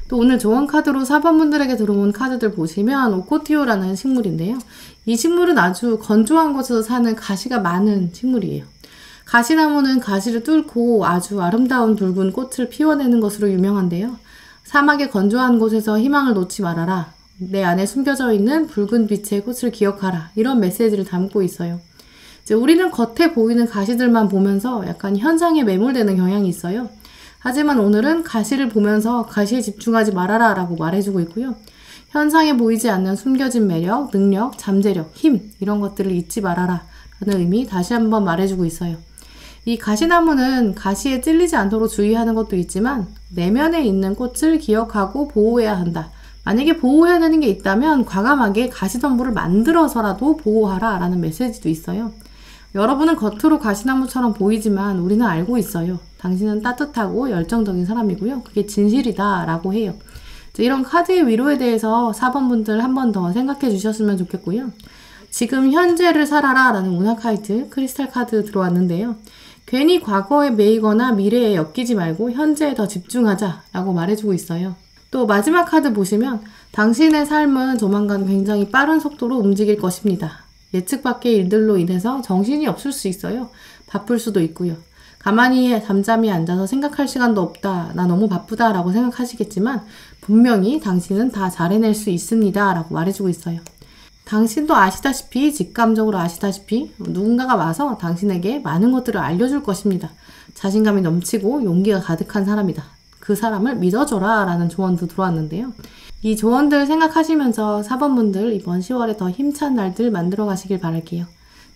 또 오늘 조언 카드로 4번 분들에게 들어온 카드들 보시면 오코티오라는 식물인데요. 이 식물은 아주 건조한 곳에서 사는 가시가 많은 식물이에요. 가시나무는 가시를 뚫고 아주 아름다운 붉은 꽃을 피워내는 것으로 유명한데요. 사막의 건조한 곳에서 희망을 놓지 말아라. 내 안에 숨겨져 있는 붉은 빛의 꽃을 기억하라. 이런 메시지를 담고 있어요. 이제 우리는 겉에 보이는 가시들만 보면서 약간 현상에 매몰되는 경향이 있어요. 하지만 오늘은 가시를 보면서 가시에 집중하지 말아라 라고 말해주고 있고요. 현상에 보이지 않는 숨겨진 매력, 능력, 잠재력, 힘 이런 것들을 잊지 말아라 라는 의미 다시 한번 말해주고 있어요. 이 가시나무는 가시에 찔리지 않도록 주의하는 것도 있지만 내면에 있는 꽃을 기억하고 보호해야 한다. 만약에 보호해야 되는 게 있다면 과감하게 가시덤불을 만들어서라도 보호하라 라는 메시지도 있어요. 여러분은 겉으로 가시나무처럼 보이지만 우리는 알고 있어요. 당신은 따뜻하고 열정적인 사람이고요. 그게 진실이다 라고 해요. 이런 카드의 위로에 대해서 4번 분들 한 번 더 생각해 주셨으면 좋겠고요. 지금 현재를 살아라 라는 운하카이트 크리스탈 카드 들어왔는데요. 괜히 과거에 매이거나 미래에 엮이지 말고 현재에 더 집중하자 라고 말해주고 있어요. 또 마지막 카드 보시면 당신의 삶은 조만간 굉장히 빠른 속도로 움직일 것입니다. 예측 밖의 일들로 인해서 정신이 없을 수 있어요. 바쁠 수도 있고요. 가만히 잠잠히 앉아서 생각할 시간도 없다. 나 너무 바쁘다 라고 생각하시겠지만 분명히 당신은 다 잘 해낼 수 있습니다 라고 말해주고 있어요. 당신도 아시다시피 직감적으로 아시다시피 누군가가 와서 당신에게 많은 것들을 알려줄 것입니다. 자신감이 넘치고 용기가 가득한 사람이다. 그 사람을 믿어줘라 라는 조언도 들어왔는데요. 이 조언들 생각하시면서 4번 분들 이번 10월에 더 힘찬 날들 만들어 가시길 바랄게요.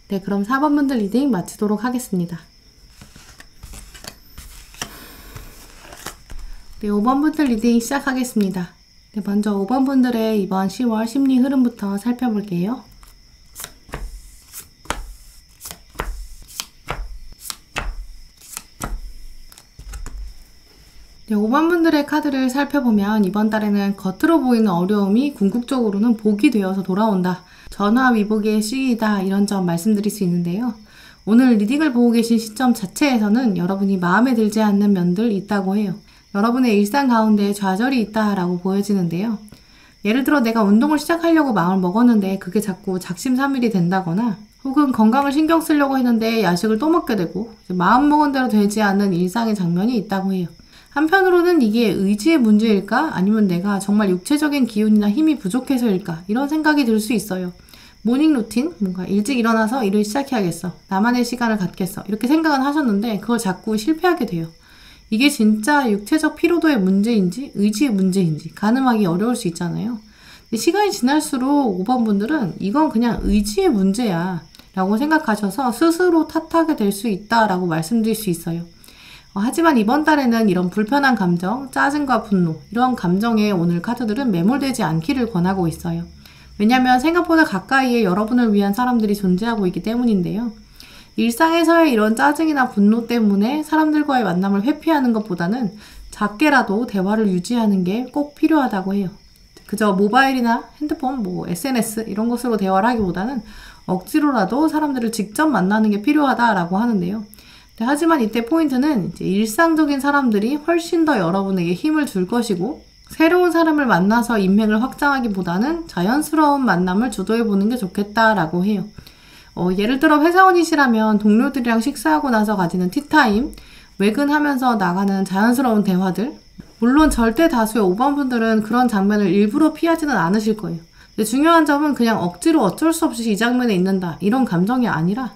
네, 그럼 4번 분들 리딩 마치도록 하겠습니다. 네, 5번 분들 리딩 시작하겠습니다. 네, 먼저 5번 분들의 이번 10월 심리 흐름부터 살펴볼게요. 네, 5번 분들의 카드를 살펴보면 이번 달에는 겉으로 보이는 어려움이 궁극적으로는 복이 되어서 돌아온다. 전화위복의 시기이다. 이런 점 말씀드릴 수 있는데요. 오늘 리딩을 보고 계신 시점 자체에서는 여러분이 마음에 들지 않는 면들이 있다고 해요. 여러분의 일상 가운데 좌절이 있다라고 보여지는데요. 예를 들어 내가 운동을 시작하려고 마음을 먹었는데 그게 자꾸 작심삼일이 된다거나 혹은 건강을 신경 쓰려고 했는데 야식을 또 먹게 되고 마음먹은 대로 되지 않는 일상의 장면이 있다고 해요. 한편으로는 이게 의지의 문제일까? 아니면 내가 정말 육체적인 기운이나 힘이 부족해서일까? 이런 생각이 들 수 있어요. 모닝 루틴, 뭔가 일찍 일어나서 일을 시작해야겠어. 나만의 시간을 갖겠어. 이렇게 생각은 하셨는데 그걸 자꾸 실패하게 돼요. 이게 진짜 육체적 피로도의 문제인지 의지의 문제인지 가늠하기 어려울 수 있잖아요. 근데 시간이 지날수록 5번 분들은 이건 그냥 의지의 문제야 라고 생각하셔서 스스로 탓하게 될 수 있다라고 말씀드릴 수 있어요. 하지만 이번 달에는 이런 불편한 감정, 짜증과 분노, 이런 감정에 오늘 카드들은 매몰되지 않기를 권하고 있어요. 왜냐하면 생각보다 가까이에 여러분을 위한 사람들이 존재하고 있기 때문인데요. 일상에서의 이런 짜증이나 분노 때문에 사람들과의 만남을 회피하는 것보다는 작게라도 대화를 유지하는 게 꼭 필요하다고 해요. 그저 모바일이나 핸드폰, SNS 이런 것으로 대화를 하기보다는 억지로라도 사람들을 직접 만나는 게 필요하다라고 하는데요. 하지만 이때 포인트는 이제 일상적인 사람들이 훨씬 더 여러분에게 힘을 줄 것이고 새로운 사람을 만나서 인맥을 확장하기보다는 자연스러운 만남을 주도해보는 게 좋겠다라고 해요. 예를 들어 회사원이시라면 동료들이랑 식사하고 나서 가지는 티타임, 외근하면서 나가는 자연스러운 대화들, 물론 절대 다수의 5번 분들은 그런 장면을 일부러 피하지는 않으실 거예요. 근데 중요한 점은 그냥 억지로 어쩔 수 없이 이 장면에 있는다 이런 감정이 아니라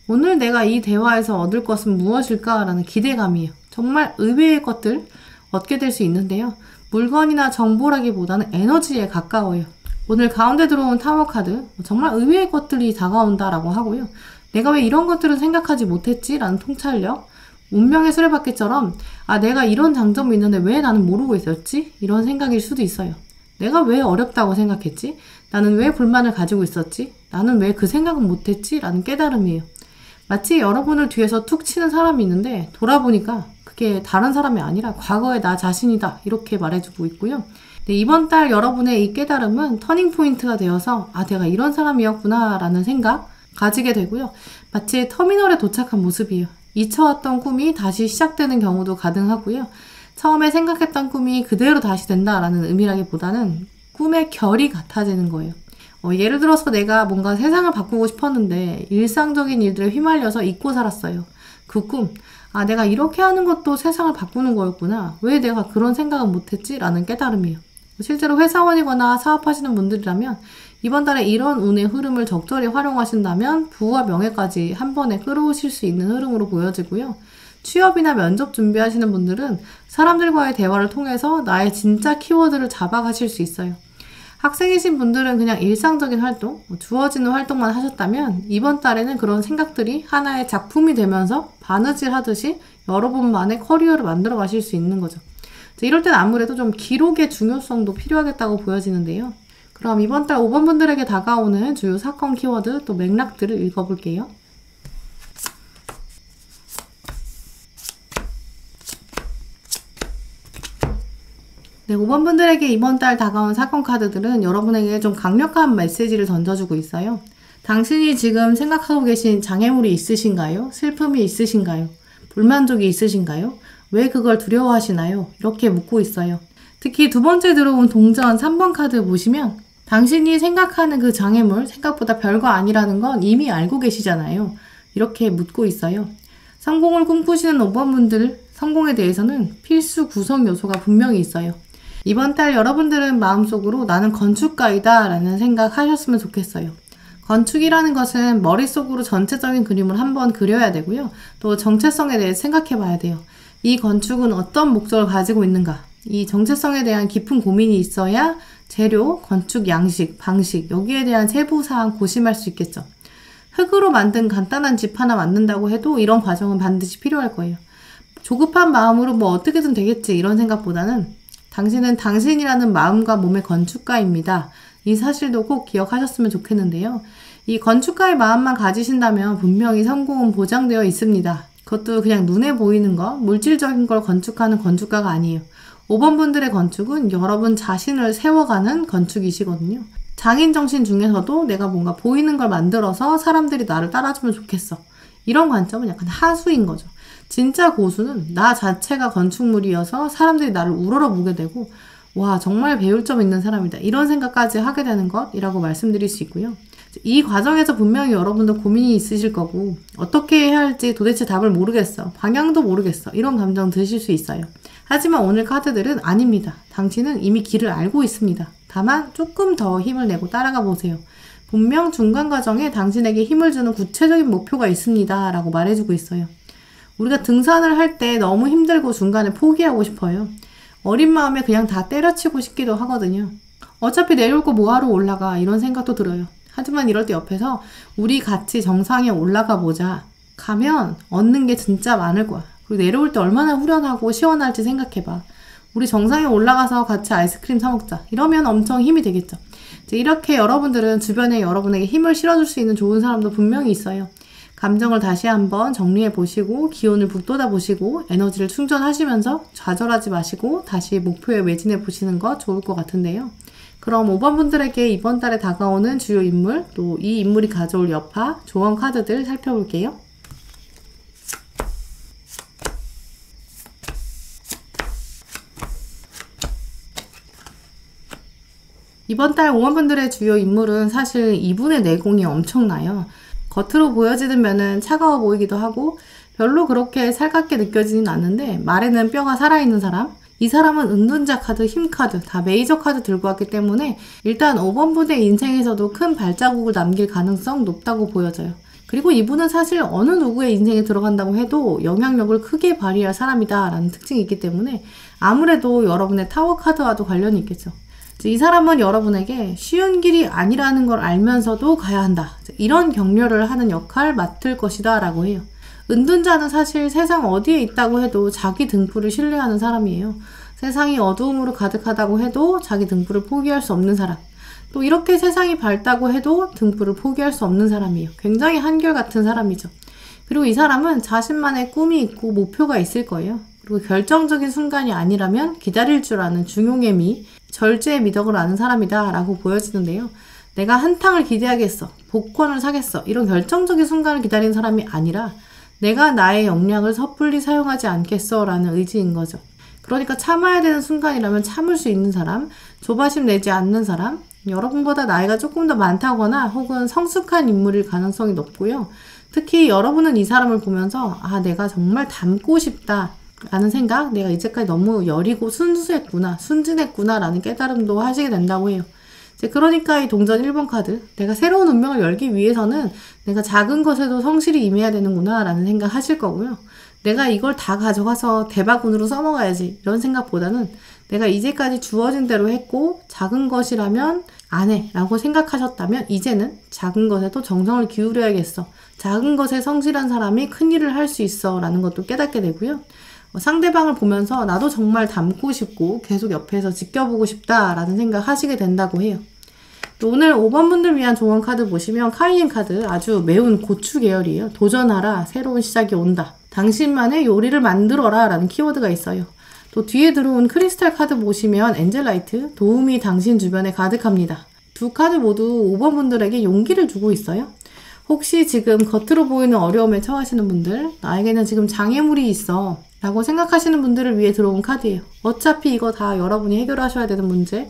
오늘 내가 이 대화에서 얻을 것은 무엇일까라는 기대감이에요. 정말 의외의 것들 얻게 될 수 있는데요. 물건이나 정보라기보다는 에너지에 가까워요. 오늘 가운데 들어온 타워 카드, 정말 의외의 것들이 다가온다라고 하고요. 내가 왜 이런 것들은 생각하지 못했지? 라는 통찰력, 운명의 수레바퀴처럼 내가 이런 장점이 있는데 왜 나는 모르고 있었지? 이런 생각일 수도 있어요. 내가 왜 어렵다고 생각했지? 나는 왜 불만을 가지고 있었지? 나는 왜 그 생각은 못했지? 라는 깨달음이에요. 마치 여러분을 뒤에서 툭 치는 사람이 있는데 돌아보니까 그게 다른 사람이 아니라 과거의 나 자신이다 이렇게 말해주고 있고요. 네, 이번 달 여러분의 이 깨달음은 터닝포인트가 되어서 내가 이런 사람이었구나 라는 생각 가지게 되고요. 마치 터미널에 도착한 모습이에요. 잊혀왔던 꿈이 다시 시작되는 경우도 가능하고요. 처음에 생각했던 꿈이 그대로 다시 된다라는 의미라기보다는 꿈의 결이 같아지는 거예요. 예를 들어서 내가 뭔가 세상을 바꾸고 싶었는데 일상적인 일들에 휘말려서 잊고 살았어요. 그 꿈, 내가 이렇게 하는 것도 세상을 바꾸는 거였구나. 왜 내가 그런 생각은 못했지? 라는 깨달음이에요. 실제로 회사원이거나 사업하시는 분들이라면 이번 달에 이런 운의 흐름을 적절히 활용하신다면 부와 명예까지 한 번에 끌어오실 수 있는 흐름으로 보여지고요. 취업이나 면접 준비하시는 분들은 사람들과의 대화를 통해서 나의 진짜 키워드를 잡아가실 수 있어요. 학생이신 분들은 그냥 일상적인 활동, 주어지는 활동만 하셨다면 이번 달에는 그런 생각들이 하나의 작품이 되면서 바느질 하듯이 여러분만의 커리어를 만들어 가실 수 있는 거죠. 이럴 땐 아무래도 좀 기록의 중요성도 필요하겠다고 보여지는데요. 그럼 이번 달 5번 분들에게 다가오는 주요 사건 키워드 또 맥락들을 읽어볼게요. 네, 5번 분들에게 이번 달 다가온 사건 카드들은 여러분에게 좀 강력한 메시지를 던져주고 있어요. 당신이 지금 생각하고 계신 장애물이 있으신가요? 슬픔이 있으신가요? 불만족이 있으신가요? 왜 그걸 두려워하시나요? 이렇게 묻고 있어요. 특히 두 번째 들어온 동전 3번 카드 보시면 당신이 생각하는 그 장애물 생각보다 별거 아니라는 건 이미 알고 계시잖아요. 이렇게 묻고 있어요. 성공을 꿈꾸시는 5번 분들 성공에 대해서는 필수 구성 요소가 분명히 있어요. 이번 달 여러분들은 마음속으로 나는 건축가이다 라는 생각 하셨으면 좋겠어요. 건축이라는 것은 머릿속으로 전체적인 그림을 한번 그려야 되고요. 또 정체성에 대해 생각해 봐야 돼요. 이 건축은 어떤 목적을 가지고 있는가? 이 정체성에 대한 깊은 고민이 있어야 재료, 건축 양식, 방식 여기에 대한 세부사항 고심할 수 있겠죠. 흙으로 만든 간단한 집 하나 만든다고 해도 이런 과정은 반드시 필요할 거예요. 조급한 마음으로 어떻게든 되겠지 이런 생각보다는 당신은 당신이라는 마음과 몸의 건축가입니다. 이 사실도 꼭 기억하셨으면 좋겠는데요. 이 건축가의 마음만 가지신다면 분명히 성공은 보장되어 있습니다. 그것도 그냥 눈에 보이는 거, 물질적인 걸 건축하는 건축가가 아니에요. 5번 분들의 건축은 여러분 자신을 세워가는 건축이시거든요. 장인 정신 중에서도 내가 뭔가 보이는 걸 만들어서 사람들이 나를 따라주면 좋겠어. 이런 관점은 약간 하수인 거죠. 진짜 고수는 나 자체가 건축물이어서 사람들이 나를 우러러보게 되고 와 정말 배울 점 있는 사람이다. 이런 생각까지 하게 되는 것이라고 말씀드릴 수 있고요. 이 과정에서 분명히 여러분도 고민이 있으실 거고 어떻게 해야 할지 도대체 답을 모르겠어. 방향도 모르겠어. 이런 감정 드실 수 있어요. 하지만 오늘 카드들은 아닙니다. 당신은 이미 길을 알고 있습니다. 다만 조금 더 힘을 내고 따라가 보세요. 분명 중간 과정에 당신에게 힘을 주는 구체적인 목표가 있습니다. 라고 말해주고 있어요. 우리가 등산을 할 때 너무 힘들고 중간에 포기하고 싶어요. 어린 마음에 그냥 다 때려치고 싶기도 하거든요. 어차피 내려올 거 뭐하러 올라가 이런 생각도 들어요. 하지만 이럴 때 옆에서 우리 같이 정상에 올라가 보자. 가면 얻는 게 진짜 많을 거야. 그리고 내려올 때 얼마나 후련하고 시원할지 생각해봐. 우리 정상에 올라가서 같이 아이스크림 사 먹자. 이러면 엄청 힘이 되겠죠. 이렇게 여러분들은 주변에 여러분에게 힘을 실어줄 수 있는 좋은 사람도 분명히 있어요. 감정을 다시 한번 정리해 보시고 기운을 북돋아 보시고 에너지를 충전하시면서 좌절하지 마시고 다시 목표에 매진해 보시는 것 좋을 것 같은데요. 그럼 5번 분들에게 이번 달에 다가오는 주요 인물, 또 이 인물이 가져올 여파, 조언 카드들 살펴볼게요. 이번 달 5번 분들의 주요 인물은 사실 이분의 내공이 엄청나요. 겉으로 보여지는 면은 차가워 보이기도 하고 별로 그렇게 살갑게 느껴지진 않는데 말에는 뼈가 살아있는 사람. 이 사람은 은둔자 카드, 힘 카드 다 메이저 카드 들고 왔기 때문에 일단 5번 분의 인생에서도 큰 발자국을 남길 가능성 높다고 보여져요. 그리고 이분은 사실 어느 누구의 인생에 들어간다고 해도 영향력을 크게 발휘할 사람이다 라는 특징이 있기 때문에 아무래도 여러분의 타워 카드와도 관련이 있겠죠. 이 사람은 여러분에게 쉬운 길이 아니라는 걸 알면서도 가야 한다. 이런 격려를 하는 역할 맡을 것이다 라고 해요. 은둔자는 사실 세상 어디에 있다고 해도 자기 등불을 신뢰하는 사람이에요. 세상이 어두움으로 가득하다고 해도 자기 등불을 포기할 수 없는 사람. 또 이렇게 세상이 밝다고 해도 등불을 포기할 수 없는 사람이에요. 굉장히 한결같은 사람이죠. 그리고 이 사람은 자신만의 꿈이 있고 목표가 있을 거예요. 그리고 결정적인 순간이 아니라면 기다릴 줄 아는 중용의 미, 절제의 미덕을 아는 사람이다 라고 보여지는데요. 내가 한탕을 기대하겠어, 복권을 사겠어 이런 결정적인 순간을 기다리는 사람이 아니라 내가 나의 역량을 섣불리 사용하지 않겠어 라는 의지인 거죠. 그러니까 참아야 되는 순간이라면 참을 수 있는 사람, 조바심 내지 않는 사람, 여러분보다 나이가 조금 더 많다거나 혹은 성숙한 인물일 가능성이 높고요. 특히 여러분은 이 사람을 보면서 아 내가 정말 닮고 싶다 라는 생각, 내가 이제까지 너무 여리고 순수했구나, 순진했구나 라는 깨달음도 하시게 된다고 해요. 그러니까 이 동전 1번 카드, 내가 새로운 운명을 열기 위해서는 내가 작은 것에도 성실히 임해야 되는구나 라는 생각 하실 거고요. 내가 이걸 다 가져가서 대바군으로 써먹어야지 이런 생각보다는 내가 이제까지 주어진 대로 했고 작은 것이라면 안 해 라고 생각하셨다면 이제는 작은 것에도 정성을 기울여야겠어. 작은 것에 성실한 사람이 큰 일을 할 수 있어 라는 것도 깨닫게 되고요. 상대방을 보면서 나도 정말 닮고 싶고 계속 옆에서 지켜보고 싶다라는 생각 하시게 된다고 해요. 또 오늘 5번 분들 위한 조언 카드 보시면 카이엔 카드 아주 매운 고추 계열이에요. 도전하라, 새로운 시작이 온다. 당신만의 요리를 만들어라 라는 키워드가 있어요. 또 뒤에 들어온 크리스탈 카드 보시면 엔젤라이트, 도움이 당신 주변에 가득합니다. 두 카드 모두 5번 분들에게 용기를 주고 있어요. 혹시 지금 겉으로 보이는 어려움에 처하시는 분들, 나에게는 지금 장애물이 있어 라고 생각하시는 분들을 위해 들어온 카드예요. 어차피 이거 다 여러분이 해결하셔야 되는 문제,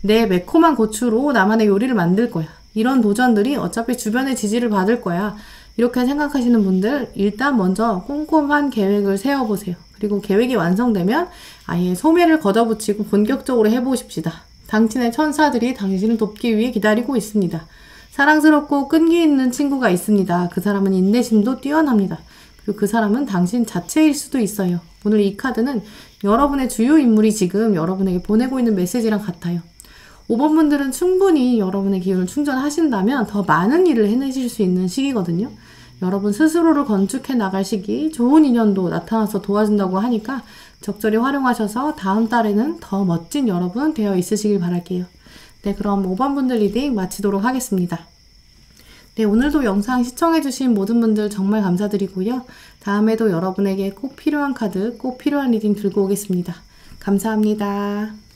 내 매콤한 고추로 나만의 요리를 만들 거야. 이런 도전들이 어차피 주변의 지지를 받을 거야. 이렇게 생각하시는 분들 일단 먼저 꼼꼼한 계획을 세워보세요. 그리고 계획이 완성되면 아예 소매를 걷어붙이고 본격적으로 해보십시다. 당신의 천사들이 당신을 돕기 위해 기다리고 있습니다. 사랑스럽고 끈기 있는 친구가 있습니다. 그 사람은 인내심도 뛰어납니다. 그리고 그 사람은 당신 자체일 수도 있어요. 오늘 이 카드는 여러분의 주요 인물이 지금 여러분에게 보내고 있는 메시지랑 같아요. 5번 분들은 충분히 여러분의 기운을 충전하신다면 더 많은 일을 해내실 수 있는 시기거든요. 여러분 스스로를 건축해 나갈 시기, 좋은 인연도 나타나서 도와준다고 하니까 적절히 활용하셔서 다음 달에는 더 멋진 여러분 되어 있으시길 바랄게요. 네, 그럼 5번 분들 리딩 마치도록 하겠습니다. 네, 오늘도 영상 시청해주신 모든 분들 정말 감사드리고요. 다음에도 여러분에게 꼭 필요한 카드, 꼭 필요한 리딩 들고 오겠습니다. 감사합니다.